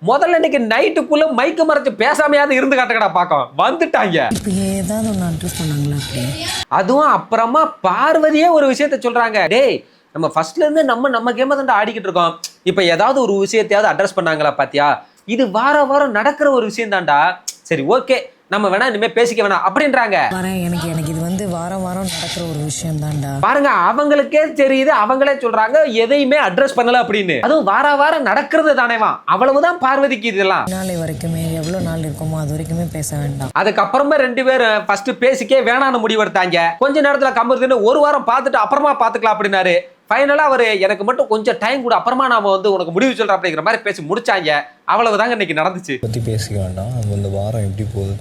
முதல்ல இன்னைக்கு நைட்டுக்குள்ள மைக்கு மறைச்சு பேசாமையாவது இருந்து காட்டக்கடா பாக்கம் வந்துட்டாங்க. ஏதாவது ஒன்று அட்ரஸ் பண்ணாங்களா அப்படி? அதுவும் அப்புறமா பார்வதியே ஒரு விஷயத்த சொல்றாங்க, டேய் நம்ம ஃபர்ஸ்ட்ல இருந்து நம்ம கேம தான் ஆடிக்கிட்டு இருக்கோம், இப்ப ஏதாவது ஒரு விஷயத்தையாவது அட்ரஸ் பண்ணாங்களா பாத்தியா? இது வாரம் நடக்கிற ஒரு விஷயம் தான்டா, சரி ஓகே நம்ம வேணா இனிமே பேசிக்க வேணாம் அப்படின்றாங்க. எனக்கு இது வந்து வாரம் நடக்கிற ஒரு விஷயம் தான்டா. பாருங்க அவங்களுக்கே தெரியுது, அவங்களே சொல்றாங்க எதையுமே அட்ரஸ் பண்ணல அப்படின்னு. அதுவும் வாரம் நடக்கிறது தானேவா, அவ்வளவுதான் பார்வதிக்கு இதெல்லாம். நாளை வரைக்குமே எவ்வளவு நாள் இருக்குமோ அது வரைக்குமே பேச வேண்டாம். அதுக்கப்புறமா 2 பேரும் ஃபர்ஸ்ட் பேசிக்கே வேணான்னு முடிவெடுத்தாங்க. கொஞ்ச நேரத்துல கம்புறதுன்னு ஒரு வாரம் பார்த்துட்டு அப்புறமா பாத்துக்கலாம் அப்படின்னாரு. ஃபைனலா அவரு எனக்கு மட்டும் கொஞ்சம் டைம் கூட, அப்புறமா நாம வந்து உனக்கு முடிவு சொல்றோம் அப்படிங்கிற மாதிரி பேசி முடிச்சாங்க. அவ்வளவுதாங்க இன்னைக்கு நடந்துச்சு. பத்தி பேசிக்க வேண்டாம், அந்த வாரம் எப்படி போகுது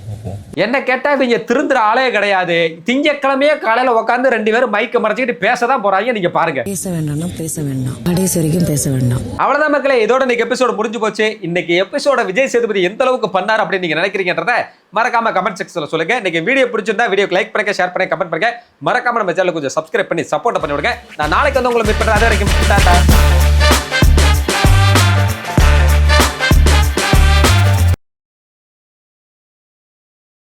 என்ன கேட்டா இவங்க திருந்துற ஆளே கிடையாது. திங்கக்கிழமையே காலையில உட்காந்து 2 பேரும் மைக்க மறைச்சிக்கிட்டு பேசதான் போறாங்க. நீங்க பாருங்க, பேச வேண்டாம் கடைசி வரைக்கும் பேச வேண்டாம். அவ்வளவுதான் மக்களே, இதோட இன்னைக்கு எபிசோட முடிஞ்சு போச்சு. இன்னைக்கு எபிசோட விஜய் சேதுபதி எந்த அளவுக்கு பண்ணாரு அப்படின்னு நீங்க நினைக்கிறீங்கன்றத மறக்காம கமெண்ட் செக்ஷன்ல சொல்லுங்க. இன்னைக்கு வீடியோ பிடிச்சிருந்தா வீடியோக்கு லைக் பண்ணுங்க, ஷேர் பண்ணுங்க, கமெண்ட் பண்ணுங்க. மறக்காம நம்ம சேனலுக்கு கொஞ்சம் சப்ஸ்கிரைப் பண்ணி சப்போர்ட் பண்ணி விடுங்க. நான் நாளைக்கு வந்து உங்களை மீட் பண்றேன். அது வரைக்கும் டாடா.